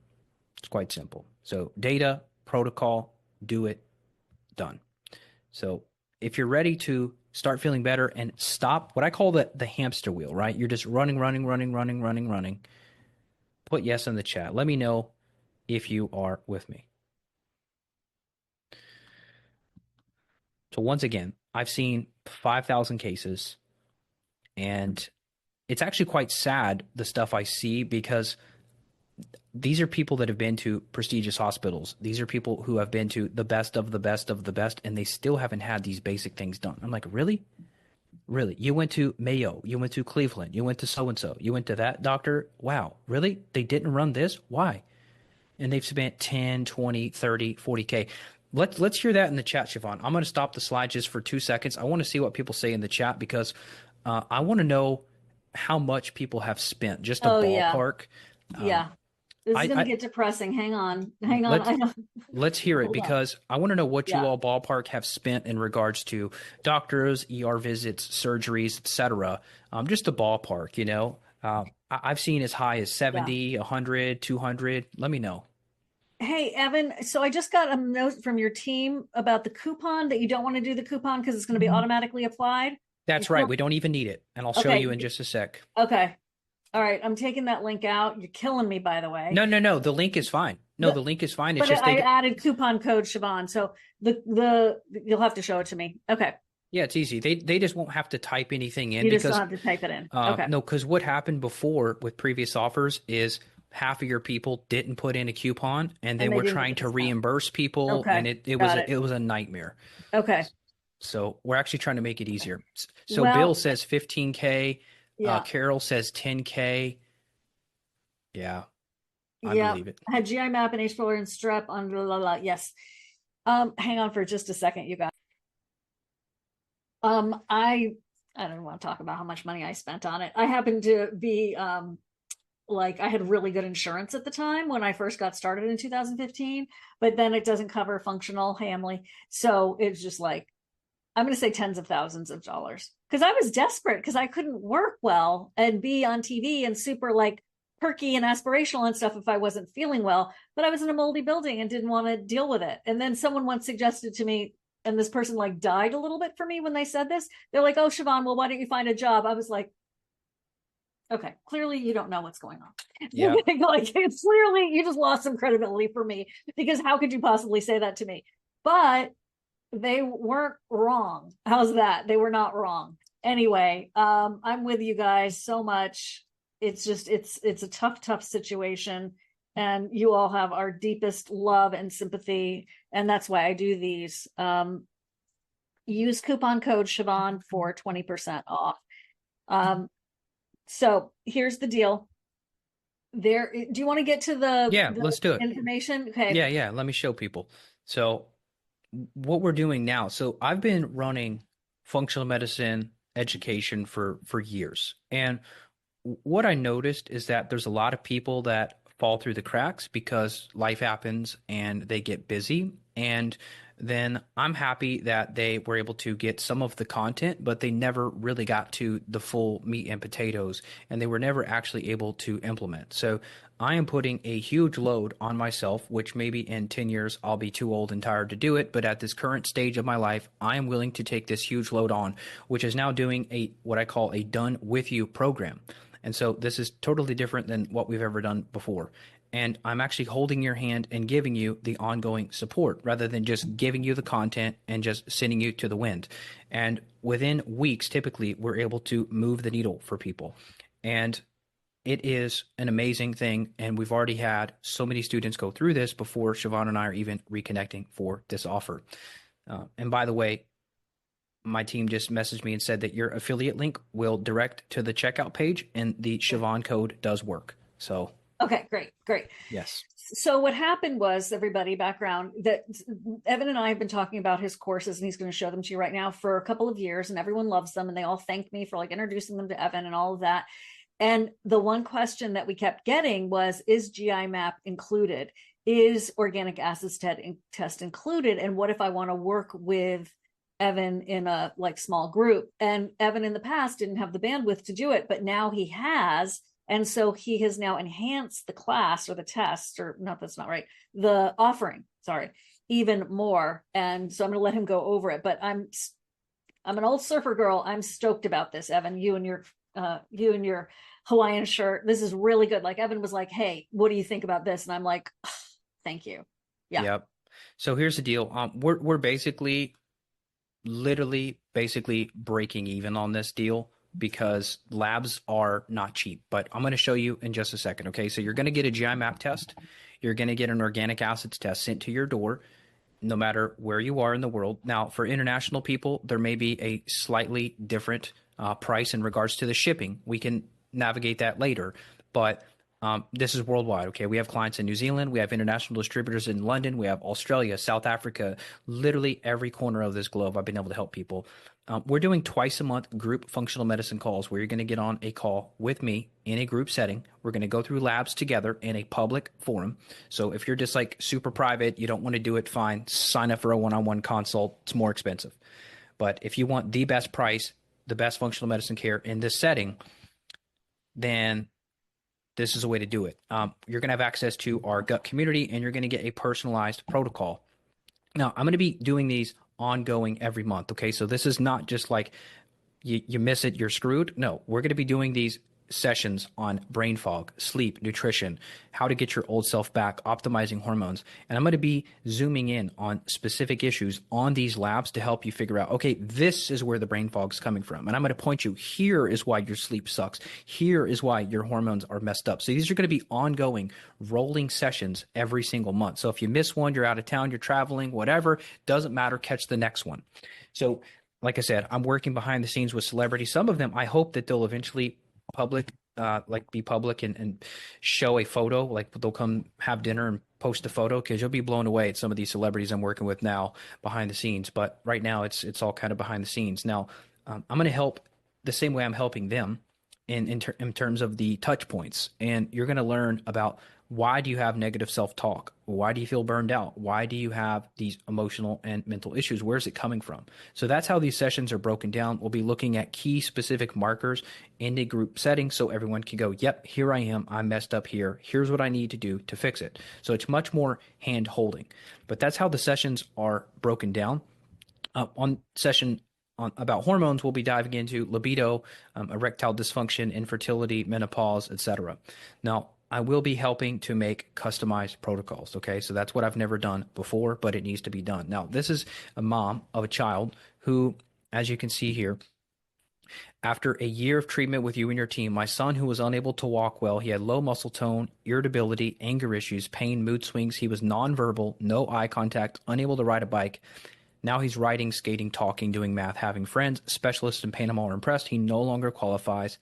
It's quite simple. So data, protocol, do it, done. So if you're ready to start feeling better and stop what I call the hamster wheel, right? You're just running. Put yes in the chat. Let me know if you are with me. So once again, I've seen 5,000 cases, and it's actually quite sad, the stuff I see, because these are people that have been to prestigious hospitals. These are people who have been to the best of the best of the best, and they still haven't had these basic things done. I'm like, really? Really? You went to Mayo, you went to Cleveland, you went to so-and-so, you went to that doctor? Wow. Really? They didn't run this? Why? And they've spent 10, 20, 30, 40K. Let's hear that in the chat, Shivan. I'm going to stop the slide just for 2 seconds. I want to see what people say in the chat, because I want to know how much people have spent, just a ballpark. Yeah. This is going to get depressing. Hang on. I know. Let's hear it, because I want to know what you all ballpark have spent in regards to doctors, ER visits, surgeries, etc. Just a ballpark, you know. I've seen as high as 70, 100, 200. Let me know. Hey, Evan, so I just got a note from your team about the coupon, that you don't want to do the coupon because it's going to be automatically applied. That's right. We don't even need it. And I'll show you in just a sec. Okay. All right. I'm taking that link out. You're killing me, by the way. No. The link is fine. No, the link is fine. It's just I added coupon code Shivan. So you'll have to show it to me. Okay. Yeah, it's easy. They just won't have to type anything in. You just don't have to type it in. Okay. No, because what happened before with previous offers is half of your people didn't put in a coupon, and they were trying to reimburse people, and it was a nightmare. Okay. So we're actually trying to make it easier. So Bill says 15K. Carol says 10K. Yeah. I believe it. I had GI map and H. pylori and strep on blah, blah, blah. Yes. Hang on for just a second, you guys. I don't want to talk about how much money I spent on it. I happened to be I had really good insurance at the time when I first got started in 2015, but then it doesn't cover functional family. So it's just like, I'm going to say tens of thousands of dollars, because I was desperate, because I couldn't work well and be on TV and super perky and aspirational and stuff if I wasn't feeling well, but I was in a moldy building and didn't want to deal with it. And then someone once suggested to me, and this person died a little bit for me when they said this. They're like, oh, Shivan, well, why don't you find a job? I was like, okay, clearly you don't know what's going on. Yeah. It's clearly you just lost some credibility for me, because how could you possibly say that to me? But they weren't wrong. How's that? They were not wrong. Anyway, I'm with you guys so much. It's just, it's a tough situation. And you all have our deepest love and sympathy. And that's why I do these. use coupon code Shivan for 20% off. So here's the deal. Do you want to get to Yeah, the let's do it. information? Okay. Yeah. Let me show people. So what we're doing now. So I've been running functional medicine education for years. And what I noticed is that there's a lot of people that fall through the cracks because life happens and they get busy. And then I'm happy that they were able to get some of the content, but they never really got to the full meat and potatoes, and they were never actually able to implement. So I am putting a huge load on myself, which maybe in 10 years I'll be too old and tired to do it. But at this current stage of my life, I am willing to take this huge load on, which is now doing what I call a done with you program. And so this is totally different than what we've ever done before. And I'm actually holding your hand and giving you the ongoing support rather than just giving you the content and just sending you to the wind. And within weeks, typically, we're able to move the needle for people. And it is an amazing thing. And we've already had so many students go through this before Shivan and I are even reconnecting for this offer. And by the way, my team just messaged me and said that your affiliate link will direct to the checkout page and the Shivan code does work. So, okay, great. yes. So what happened was, everybody, background, that Evan and I have been talking about his courses, and he's going to show them to you right now, for a couple of years, and everyone loves them, and they all thank me for like introducing them to Evan and all of that. And the one question that we kept getting was, is GI map included? Is organic acids test included? And what if I want to work with Evan in a like small group? And Evan in the past didn't have the bandwidth to do it, but now he has. And so he has now enhanced the class, or the test, or not, that's not right, the offering, sorry, even more. And so I'm going to let him go over it, but I'm an old surfer girl. I'm stoked about this, Evan, you and your Hawaiian shirt. This is really good. Like, Evan was like, hey, what do you think about this? And I'm like, oh, thank you. Yeah. Yep. So here's the deal. We're basically basically breaking even on this deal because labs are not cheap, but I'm going to show you in just a second. Okay. So you're going to get a GI map test. You're going to get an organic acids test sent to your door, no matter where you are in the world. Now, for international people, there may be a slightly different price in regards to the shipping. We can navigate that later, but this is worldwide. Okay. We have clients in New Zealand. We have international distributors in London. We have Australia, South Africa, literally every corner of this globe. I've been able to help people. We're doing twice a month group functional medicine calls where you're going to get on a call with me in a group setting. We're going to go through labs together in a public forum. So if you're just like super private, you don't want to do it, fine. Sign up for a one-on-one consult. It's more expensive. But if you want the best price, the best functional medicine care in this setting, then this is a way to do it. You're going to have access to our gut community, and you're going to get a personalized protocol. Now, I'm going to be doing these ongoing every month. Okay. So this is not just like you miss it, you're screwed. No, we're going to be doing these sessions on brain fog, sleep, nutrition, how to get your old self back, optimizing hormones. And I'm going to be zooming in on specific issues on these labs to help you figure out, okay, this is where the brain fog is coming from. And I'm going to point you, here is why your sleep sucks. Here is why your hormones are messed up. So these are going to be ongoing rolling sessions every single month. So if you miss one, you're out of town, you're traveling, whatever, doesn't matter, catch the next one. So like I said, I'm working behind the scenes with celebrities. Some of them, I hope that they'll eventually be public and show a photo, like they'll come have dinner and post a photo, because you'll be blown away at some of these celebrities I'm working with now behind the scenes. But right now it's all kind of behind the scenes. Now I'm going to help the same way I'm helping them in terms of the touch points. And you're going to learn about, why do you have negative self-talk? Why do you feel burned out? Why do you have these emotional and mental issues? Where's it coming from? So that's how these sessions are broken down. We'll be looking at key specific markers in a group setting so everyone can go, yep, here I am. I'm messed up here. Here's what I need to do to fix it. So it's much more hand holding. But that's how the sessions are broken down. On session about hormones, we'll be diving into libido, erectile dysfunction, infertility, menopause, etc. Now, I will be helping to make customized protocols. Okay. So that's what I've never done before, but it needs to be done. Now, this is a mom of a child who, as you can see here, after a year of treatment with you and your team, my son, who was unable to walk well, he had low muscle tone, irritability, anger issues, pain, mood swings. He was nonverbal, no eye contact, unable to ride a bike. Now he's writing, skating, talking, doing math, having friends. Specialists in Panama are impressed. He no longer qualifies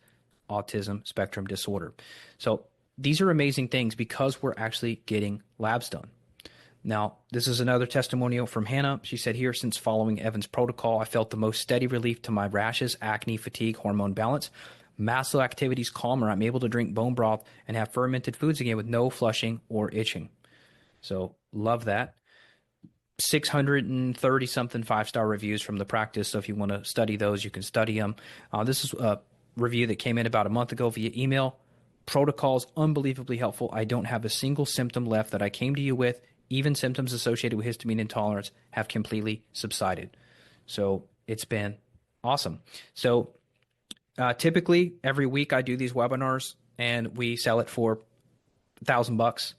autism spectrum disorder. So these are amazing things because we're actually getting labs done. Now, this is another testimonial from Hannah. She said here, since following Evan's protocol, I felt the most steady relief to my rashes, acne, fatigue, hormone balance. Muscle activity's calmer. I'm able to drink bone broth and have fermented foods again with no flushing or itching. So love that. 630 something 5-star reviews from the practice. So if you want to study those, you can study them. This is a review that came in about a month ago via email. Protocols unbelievably helpful. I don't have a single symptom left that I came to you with. Even symptoms associated with histamine intolerance have completely subsided. So it's been awesome. So typically every week I do these webinars and we sell it for $1,000.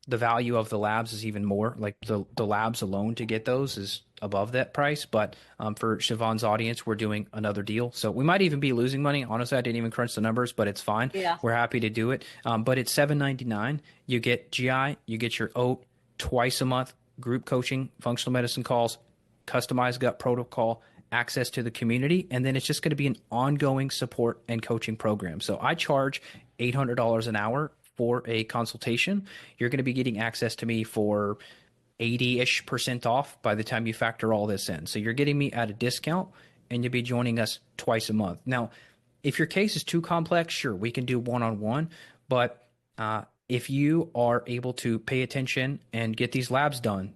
The value of the labs is even more. Like the labs alone to get those is above that price. But for Shivan's audience, we're doing another deal. So we might even be losing money. Honestly, I didn't even crunch the numbers, but it's fine. Yeah. We're happy to do it. But it's $7.99. You get GI, you get your oat twice a month, group coaching, functional medicine calls, customized gut protocol, access to the community, and then it's just going to be an ongoing support and coaching program. So I charge $800 an hour for a consultation. You're going to be getting access to me for 80-ish% off by the time you factor all this in. So you're getting me at a discount and you'll be joining us twice a month. Now, if your case is too complex, sure, we can do one-on-one, but if you are able to pay attention and get these labs done,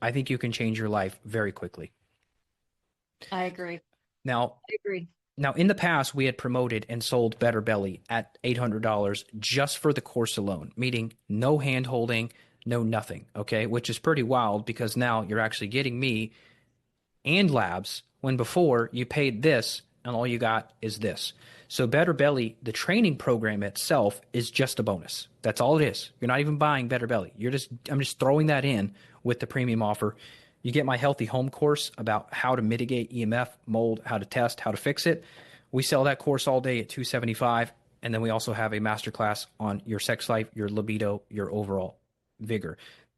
I think you can change your life very quickly. I agree. Now, in the past, we had promoted and sold Better Belly at $800 just for the course alone, meaning no hand holding, no nothing, okay? Which is pretty wild because now you're actually getting me and labs when before you paid this and all you got is this. So Better Belly, the training program itself is just a bonus. That's all it is. You're not even buying Better Belly. I'm just throwing that in with the premium offer. You get my healthy home course about how to mitigate EMF, mold, how to test, how to fix it. We sell that course all day at $275. And then we also have a masterclass on your sex life, your libido, your overall vigor.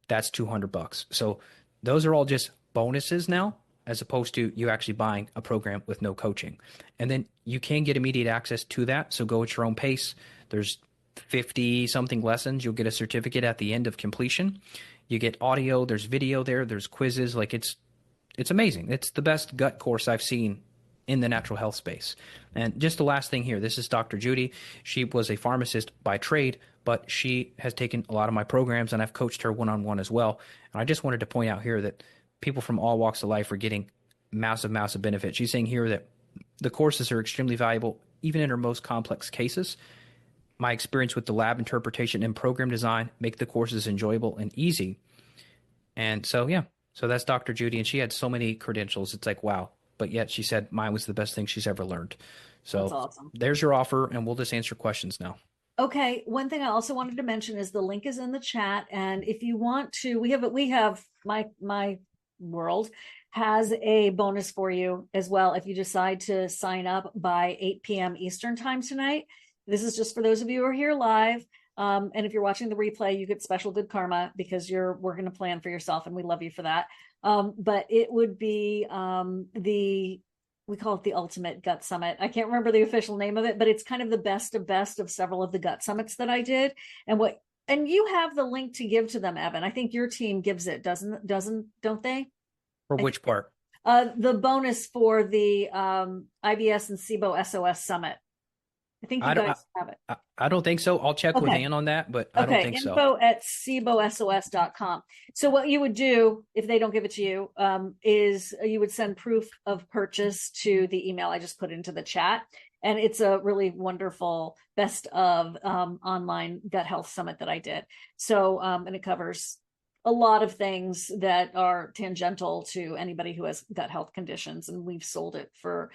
That's $200. So those are all just bonuses now, as opposed to you actually buying a program with no coaching. And then you can get immediate access to that. So go at your own pace. There's 50 something lessons. You'll get a certificate at the end of completion. You get audio, there's video there, there's quizzes. Like it's amazing. It's the best gut course I've seen in the natural health space. And just the last thing here, this is Dr. Judy. She was a pharmacist by trade, but she has taken a lot of my programs and I've coached her one-on-one as well. And I just wanted to point out here that people from all walks of life are getting massive, massive benefits. She's saying here that the courses are extremely valuable, even in her most complex cases. My experience with the lab interpretation and program design make the courses enjoyable and easy. And so, yeah, so that's Dr. Judy. And she had so many credentials. It's like, wow. But yet she said mine was the best thing she's ever learned. So that's awesome. There's your offer and we'll just answer questions now. Okay. One thing I also wanted to mention is the link is in the chat. And if you want to, we have my world has a bonus for you as well. If you decide to sign up by 8 p.m. Eastern time tonight. This is just for those of you who are here live. And if you're watching the replay, you get special good karma because you're working a plan for yourself and we love you for that. But it would be we call it the Ultimate Gut Summit. I can't remember the official name of it, but it's kind of the best of several of the gut summits that I did. And you have the link to give to them, Evan. I think your team gives it, don't they? For which part? The bonus for the IBS and SIBO SOS Summit. I think you guys have it. I don't think so. I'll check with Ann on that, but I don't think so. Info at SIBOSOS.com. So what you would do if they don't give it to you is you would send proof of purchase to the email I just put into the chat. And it's a really wonderful best of online gut health summit that I did. So, and it covers a lot of things that are tangential to anybody who has gut health conditions. And we've sold it for,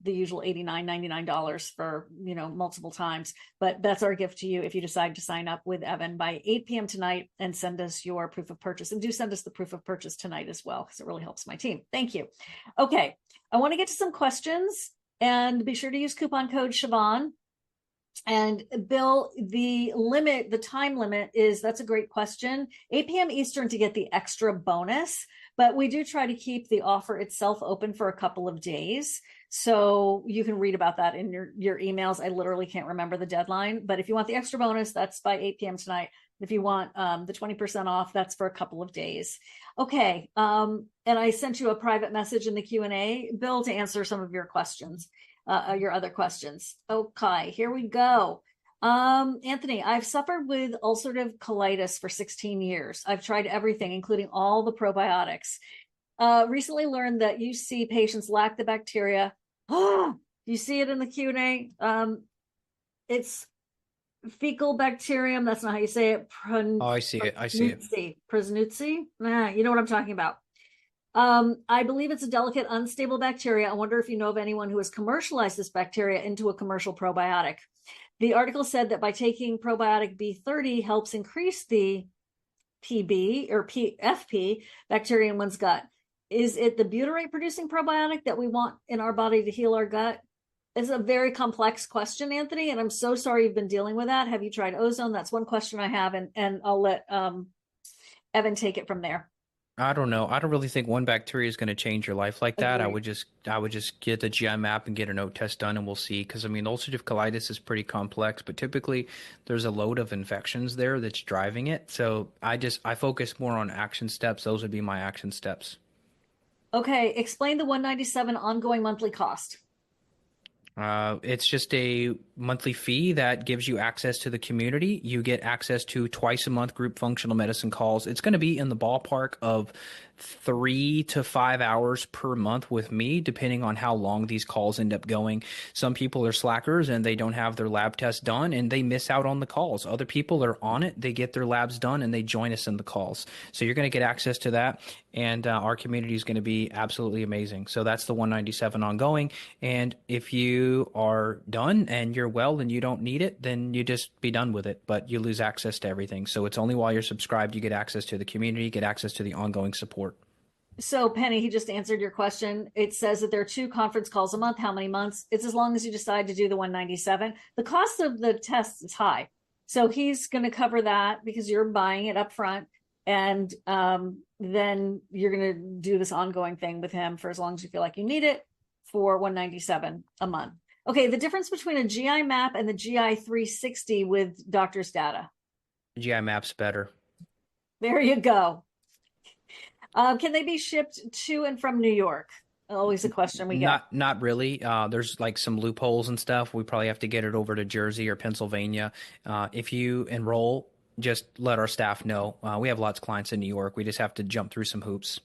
the usual $89, $99 for, multiple times. But that's our gift to you if you decide to sign up with Evan by 8 p.m. tonight and send us your proof of purchase. And do send us the proof of purchase tonight as well, because it really helps my team. Thank you. Okay. I want to get to some questions and be sure to use coupon code Shivan. And Bill, the time limit that's a great question. 8 p.m. Eastern to get the extra bonus. but we do try to keep the offer itself open for a couple of days. So you can read about that in your emails. I literally can't remember the deadline, but if you want the extra bonus, that's by 8 p.m. tonight. If you want the 20% off, that's for a couple of days. Okay. And I sent you a private message in the Q&A, Bill, to answer some of your questions, your other questions. Okay, here we go. Anthony, I've suffered with ulcerative colitis for 16 years. I've tried everything, including all the probiotics. Recently learned that UC patients lack the bacteria. You see it in the Q&A. It's fecal bacterium. That's not how you say it. Oh, I see it. I see it. Prosnutzi. You know what I'm talking about. I believe it's a delicate, unstable bacteria. I wonder if you know of anyone who has commercialized this bacteria into a commercial probiotic. The article said that by taking probiotic B30 helps increase the PB or FP bacteria in one's gut. Is it the butyrate producing probiotic that we want in our body to heal our gut? It's a very complex question, Anthony, and I'm so sorry you've been dealing with that. Have you tried ozone? That's one question I have, and I'll let Evan take it from there. I don't know. I don't really think one bacteria is going to change your life like that. Agreed. I would just get the GI map and get a note test done, and we'll see. Because I mean, ulcerative colitis is pretty complex, but typically there's a load of infections there that's driving it. So I focus more on action steps. Those would be my action steps. Okay, explain the 197 ongoing monthly cost. It's just a monthly fee that gives you access to the community. You get access to twice a month group functional medicine calls. It's going to be in the ballpark of 3 to 5 hours per month with me, depending on how long these calls end up going. Some people are slackers and they don't have their lab tests done and they miss out on the calls. Other people are on it. They get their labs done and they join us in the calls. So you're going to get access to that. And our community is going to be absolutely amazing. So that's the 197 ongoing. And if you are done and you're well and you don't need it, then you just be done with it. But you lose access to everything. So it's only while you're subscribed you get access to the community, get access to the ongoing support. So Penny, he just answered your question. It says that there are 2 conference calls a month. How many months? It's as long as you decide to do the 197. The cost of the test is high. So he's going to cover that because you're buying it up front. And then you're going to do this ongoing thing with him for as long as you feel like you need it for 197 a month. Okay, the difference between a GI map and the GI 360 with doctor's data. GI map's better. There you go. Can they be shipped to and from New York? Always a question we get. Not really. There's like some loopholes and stuff. We probably have to get it over to Jersey or Pennsylvania. If you enroll, just let our staff know. We have lots of clients in New York. We just have to jump through some hoops.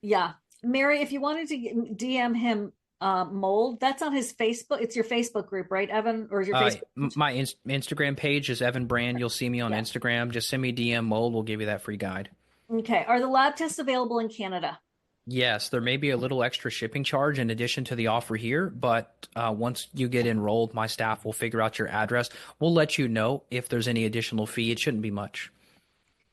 Yeah. Mary, if you wanted to DM him mold, that's on his Facebook. It's your Facebook group, right, Evan? Or is your Facebook? My Instagram page is Evan Brand. You'll see me on Instagram. Just send me DM mold. We'll give you that free guide. Okay. Are the lab tests available in Canada? Yes, there may be a little extra shipping charge in addition to the offer here, but once you get enrolled, my staff will figure out your address. We'll let you know if there's any additional fee. It shouldn't be much.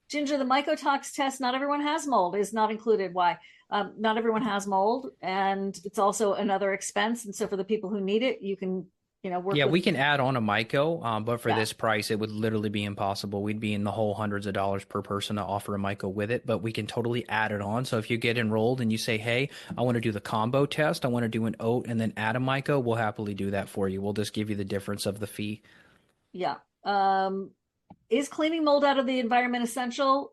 Ginger, the mycotox test, not everyone has mold, is not included. Why? Not everyone has mold, and it's also another expense. And so for the people who need it, you can work. Yeah, we can add on a myco, but for this price, it would literally be impossible. We'd be in the whole hundreds of dollars per person to offer a myco with it, but we can totally add it on. So if you get enrolled and you say, hey, I want to do the combo test, I want to do an oat and then add a myco, we'll happily do that for you. We'll just give you the difference of the fee. Yeah. Is cleaning mold out of the environment essential?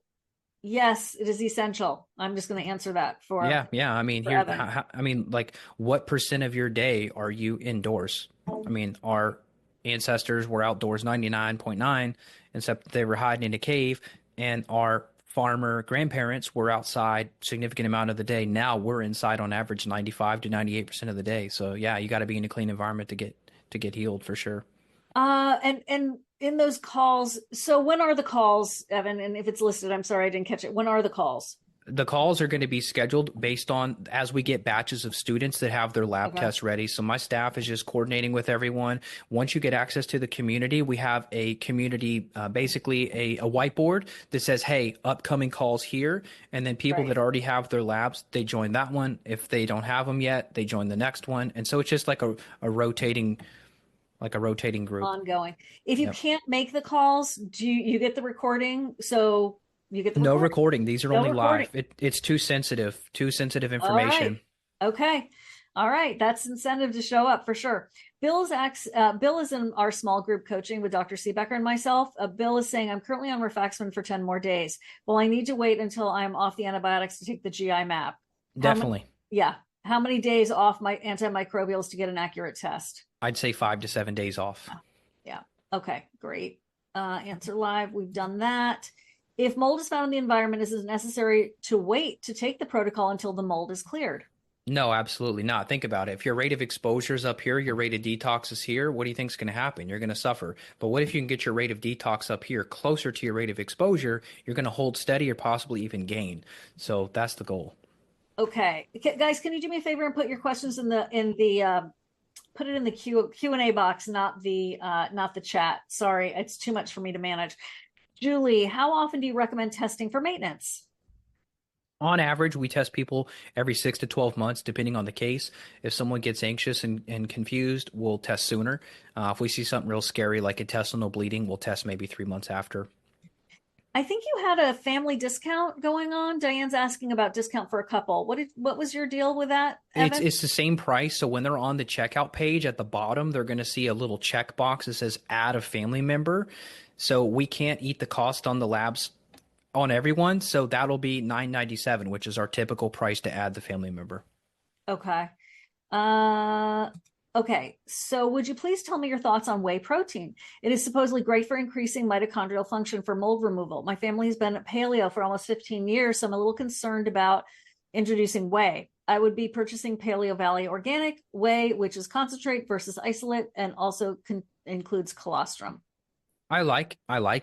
Yes, it is essential. I'm just going to answer that for yeah. I mean, like, what percent of your day are you indoors? I mean, our ancestors were outdoors 99.9, except they were hiding in a cave, and our farmer grandparents were outside significant amount of the day. Now we're inside on average 95 to 98% of the day. So yeah, you got to be in a clean environment to get healed for sure. And in those calls, so when are the calls, Evan? And if it's listed, I'm sorry, I didn't catch it. When are the calls? The calls are going to be scheduled based on as we get batches of students that have their lab tests ready. So my staff is just coordinating with everyone. Once you get access to the community, we have a community, basically a whiteboard that says, hey, upcoming calls here. And then people that already have their labs, they join that one. If they don't have them yet, they join the next one. And so it's just like a rotating group. Ongoing. If you can't make the calls, do you get the recording? So You get the No recording. recording. These are No only recording. live. It's too sensitive All right. information. Okay. All right. That's incentive to show up for sure. Bill is in our small group coaching with Dr. Seebecker and myself. Bill is saying, I'm currently on rifaximin for 10 more days. Well, I need to wait until I'm off the antibiotics to take the GI map. How many? Definitely. Yeah. How many days off my antimicrobials to get an accurate test? I'd say 5 to 7 days off. Yeah. Okay. Great. Answer live. We've done that. If mold is found in the environment, is it necessary to wait to take the protocol until the mold is cleared? No, absolutely not. Think about it. If your rate of exposure is up here, your rate of detox is here, what do you think is going to happen? You're going to suffer. But what if you can get your rate of detox up here closer to your rate of exposure? You're going to hold steady or possibly even gain. So that's the goal. Okay, guys, can you do me a favor and put your questions in the put it in the Q&A box, not the chat. Sorry, it's too much for me to manage. Julie, how often do you recommend testing for maintenance? On average, we test people every 6 to 12 months, depending on the case. If someone gets anxious and confused, we'll test sooner. If we see something real scary like intestinal bleeding, we'll test maybe 3 months after. I think you had a family discount going on. Diane's asking about discount for a couple. What was your deal with that, It's Evan? it's the same price. So when they're on the checkout page at the bottom, they're going to see a little check box that says add a family member. So we can't eat the cost on the labs on everyone. So that'll be $9.97, which is our typical price to add the family member. Okay. Uh, okay. So would you please tell me your thoughts on whey protein? It is supposedly great for increasing mitochondrial function for mold removal. My family has been paleo for almost 15 years, so I'm a little concerned about introducing whey. I would be purchasing Paleo Valley organic whey, which is concentrate versus isolate, and also includes colostrum. I like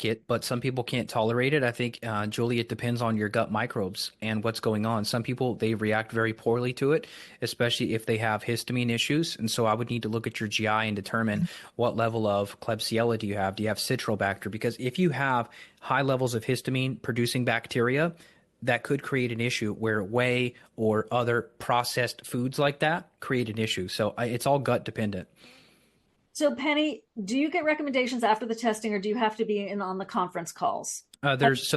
it, but some people can't tolerate it. I think, Julie, it depends on your gut microbes and what's going on. Some people they react very poorly to it, especially if they have histamine issues. And so I would need to look at your GI and determine what level of Klebsiella do you have? Do you have Citrobacter? Because if you have high levels of histamine producing bacteria, that could create an issue where whey or other processed foods like that create an issue. So it's all gut dependent. So, Penny, do you get recommendations after the testing, or do you have to be in on the conference calls? There's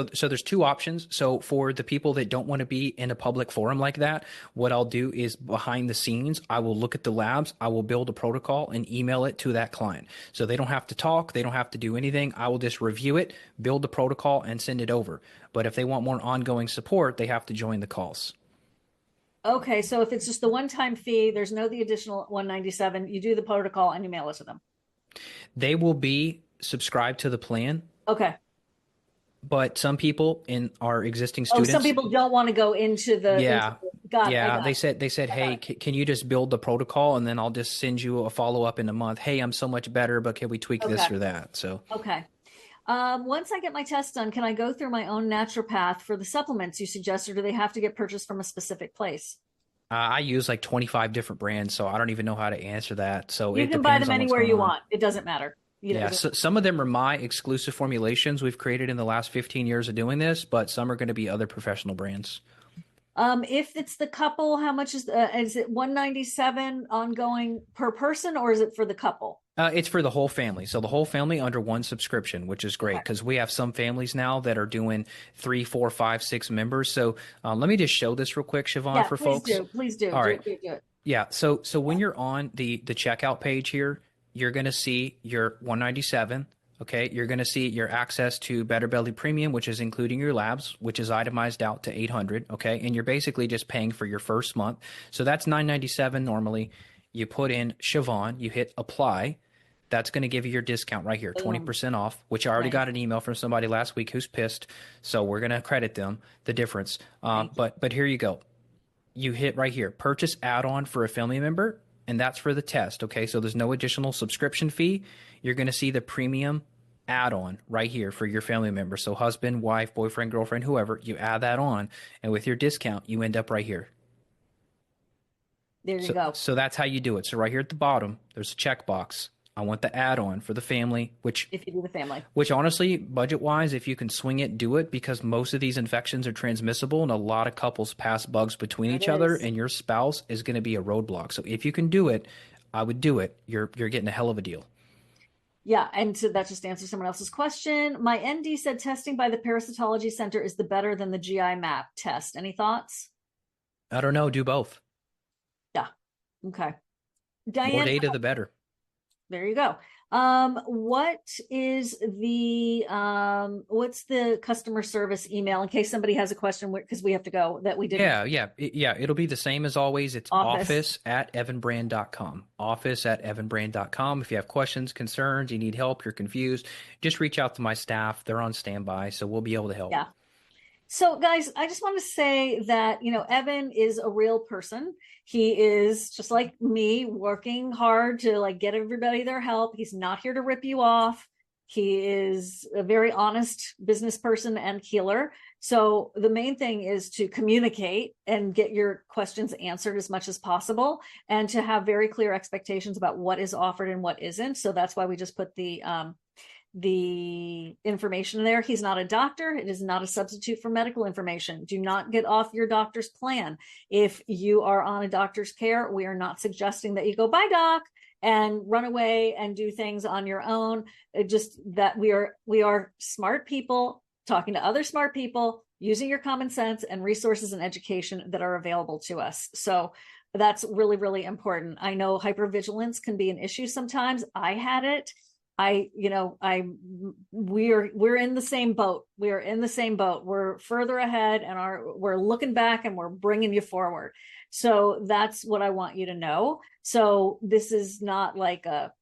two options. So for the people that don't want to be in a public forum like that, what I'll do is behind the scenes, I will look at the labs, I will build a protocol and email it to that client. So they don't have to talk, they don't have to do anything. I will just review it, build the protocol, and send it over. But if they want more ongoing support, they have to join the calls. Okay, so if it's just the one-time fee, there's no the additional 197, you do the protocol and you mail it to them. They will be subscribed to the plan, Okay. but some people in our existing Oh, students, some people don't want to go into yeah, got it. I yeah, got it. they said, I got hey, it. can you just build the protocol and then I'll just send you a follow up in a month. Hey, I'm so much better, but can we tweak Okay. this or that? So Okay. Once I get my test done, can I go through my own naturopath for the supplements you suggest, or do they have to get purchased from a specific place? I use like 25 different brands, so I don't even know how to answer that. So You it can buy depends them on what's anywhere going you on. want. It doesn't matter. You know, Yeah, so some of them are my exclusive formulations we've created in the last 15 years of doing this, but some are going to be other professional brands. if it's the couple, how much is it 197 ongoing per person, or is it for the couple? It's for the whole family. So the whole family under one subscription, which is great Okay. because we have some families now that are doing three, four, five, 6 members. So let me just show this real quick, Siobhan, Yeah, for please folks. do. Please do. All Do right. it. Do it. Do it. Yeah. So when you're on the checkout page here, you're going to see your 197. Okay. You're going to see your access to Better Belly Premium, which is including your labs, which is itemized out to 800. Okay. And you're basically just paying for your first month. So that's 997 normally. You put in Siobhan, you hit apply. That's going to give you your discount right here, Boom. 20% off, which I already Nice. got an email from somebody last week who's pissed. So we're going to credit them the difference. Thank you. But here you go. You hit right here, purchase add-on for a family member, and that's for the test. Okay, so there's no additional subscription fee. You're going to see the premium add-on right here for your family member. So husband, wife, boyfriend, girlfriend, whoever, you add that on, and with your discount, you end up right here. There you So, go. so that's how you do it. So right here at the bottom, there's a checkbox. I want the add-on for the family, which If you do the family. which honestly, budget-wise, if you can swing it, do it because most of these infections are transmissible and a lot of couples pass bugs between There each it other is. and your spouse is going to be a roadblock. So if you can do it, I would do it. You're getting a hell of a deal. Yeah, and so that just answers someone else's question. My ND said testing by the Parasitology Center is the better than the GI map test. Any thoughts? I don't know, do both. Yeah. Okay. More Diane, data, the better. there you go. What is the what's the customer service email in case somebody has a question because we have to go that we didn't Yeah. It'll be the same as always. It's office. office@evanbrand.com. Office@evanbrand.com. If you have questions, concerns, you need help, you're confused, just reach out to my staff. They're on standby, so we'll be able to help. Yeah. So, guys, I just want to say that, Evan is a real person. He is just like me, working hard to like get everybody their help. He's not here to rip you off. He is a very honest business person and healer. So the main thing is to communicate and get your questions answered as much as possible and to have very clear expectations about what is offered and what isn't. So that's why we just put the information there. He's not a doctor. It is not a substitute for medical information. Do not get off your doctor's plan. If you are on a doctor's care, we are not suggesting that you go, bye doc, and run away and do things on your own. Just that we are smart people talking to other smart people, using your common sense and resources and education that are available to us. So that's really, really important. I know hypervigilance can be an issue sometimes. I had it. We're in the same boat. We're in the same boat. We're further ahead and we're looking back and we're bringing you forward. So that's what I want you to know. So this is not like a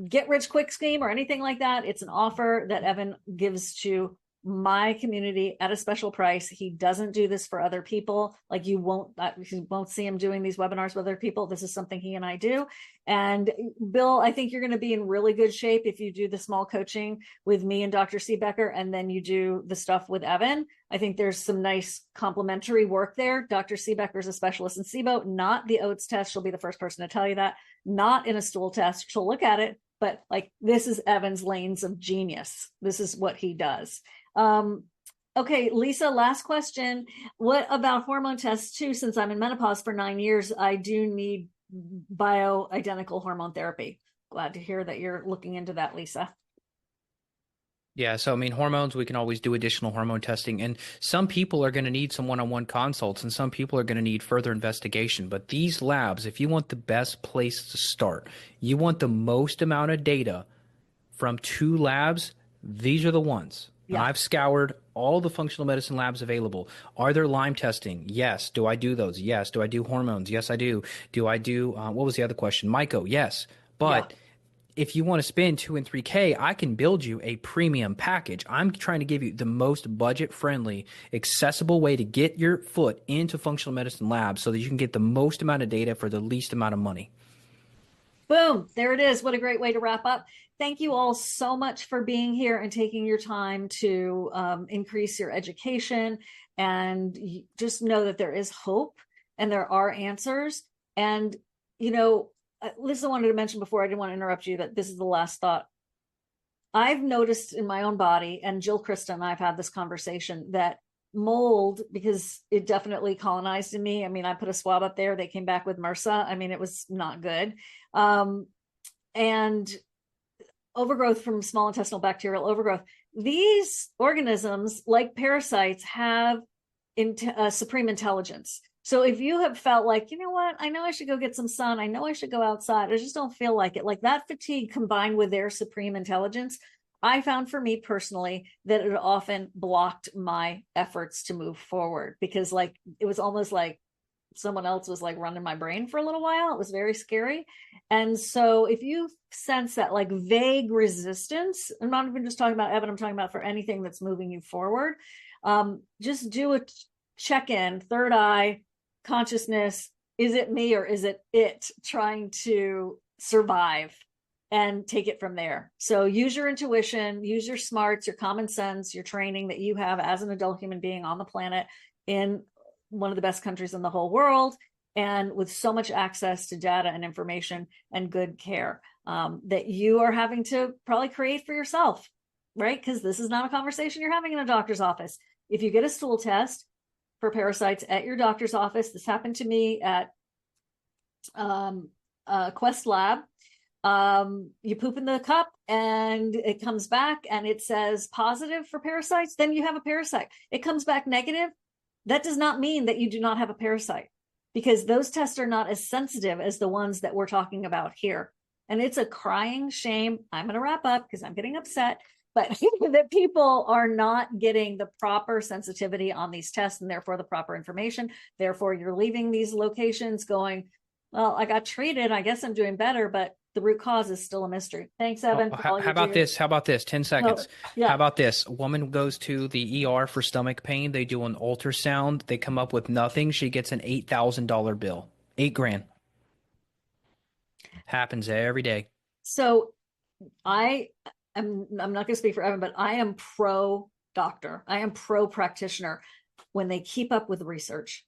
get rich quick scheme or anything like that. It's an offer that Evan gives to my community at a special price. He doesn't do this for other people. Like you won't see him doing these webinars with other people. This is something he and I do. And Bill, I think you're going to be in really good shape if you do the small coaching with me and Dr. Seebecker, and then you do the stuff with Evan. I think there's some nice complementary work there. Dr. Seebecker is a specialist in SIBO, not the oats test. She'll be the first person to tell you that. Not in a stool test. She'll look at it, but like this is Evan's lanes of genius. This is what he does. Okay, Lisa, last question. What about hormone tests too? Since I'm in menopause for 9 years, I do need bioidentical hormone therapy. Glad to hear that you're looking into that, Lisa. Yeah, so I mean, hormones, we can always do additional hormone testing. And some people are going to need some one-on-one consults, and some people are going to need further investigation. But these labs, if you want the best place to start, you want the most amount of data from 2 labs, these are the ones. And Yeah. I've scoured all the functional medicine labs available. Are there Lyme testing? Yes. Do I do those? Yes. Do I do hormones? Yes, I do. Do I do, what was the other question? Myco? Yes. But if you want to spend 2 and 3K, I can build you a premium package. I'm trying to give you the most budget-friendly, accessible way to get your foot into functional medicine labs so that you can get the most amount of data for the least amount of money. Boom, there it is. What a great way to wrap up. Thank you all so much for being here and taking your time to increase your education. And just know that there is hope and there are answers. And, Lisa wanted to mention before, I didn't want to interrupt you, that this is the last thought. I've noticed in my own body, and Jill Krista and I've had this conversation, that mold, because it definitely colonized in me. I mean, I put a swab up there. They came back with MRSA. I mean, it was not good. And overgrowth from small intestinal bacterial overgrowth. These organisms, like parasites, have supreme intelligence. So if you have felt like, you know what, I know I should go get some sun. I know I should go outside. I just don't feel like it. Like that fatigue combined with their supreme intelligence, I found for me personally that it often blocked my efforts to move forward because like it was almost like someone else was like running my brain for a little while. It was very scary. And so if you sense that like vague resistance, I'm not even just talking about Evan, I'm talking about for anything that's moving you forward, just do a check-in, third eye, consciousness. Is it me or is it trying to survive? And take it from there. So use your intuition, use your smarts, your common sense, your training that you have as an adult human being on the planet in one of the best countries in the whole world, and with so much access to data and information and good care that you are having to probably create for yourself, right? Because this is not a conversation you're having in a doctor's office. If you get a stool test for parasites at your doctor's office, this happened to me at Quest Lab. You poop in the cup and it comes back and it says positive for parasites, then you have a parasite. It comes back negative. That does not mean that you do not have a parasite, because those tests are not as sensitive as the ones that we're talking about here. And it's a crying shame. I'm going to wrap up because I'm getting upset, but that people are not getting the proper sensitivity on these tests and therefore the proper information. Therefore, you're leaving these locations going, well, I got treated. I guess I'm doing better, but the root cause is still a mystery. Thanks, Evan, for all How you about do. this? How about this? 10 Oh, seconds. How yeah. about this? A woman goes to the ER for stomach pain. They do an ultrasound. They come up with nothing. She gets an $8,000 bill. 8 grand. Happens every day. So I I'm not going to speak for Evan, but I am pro doctor. I am pro practitioner when they keep up with research.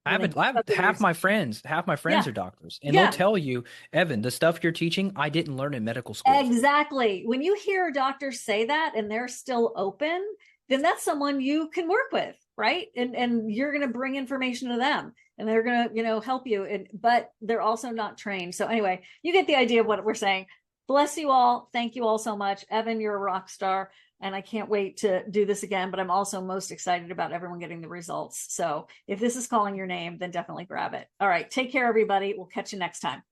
When they keep I have up with half my friends yeah, are doctors, and they'll yeah, tell you, Evan, the stuff you're teaching, I didn't learn in medical school. exactly. When you hear doctors say that and they're still open, then that's someone you can work with, right? And you're going to bring information to them, and they're going to, help you. But they're also not trained. So anyway, you get the idea of what we're saying. Bless you all. Thank you all so much. Evan, you're a rock star. And I can't wait to do this again, but I'm also most excited about everyone getting the results. So if this is calling your name, then definitely grab it. All right. Take care, everybody. We'll catch you next time.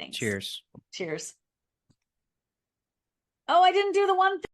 Thanks. Cheers. Cheers. Oh, I didn't do the one thing.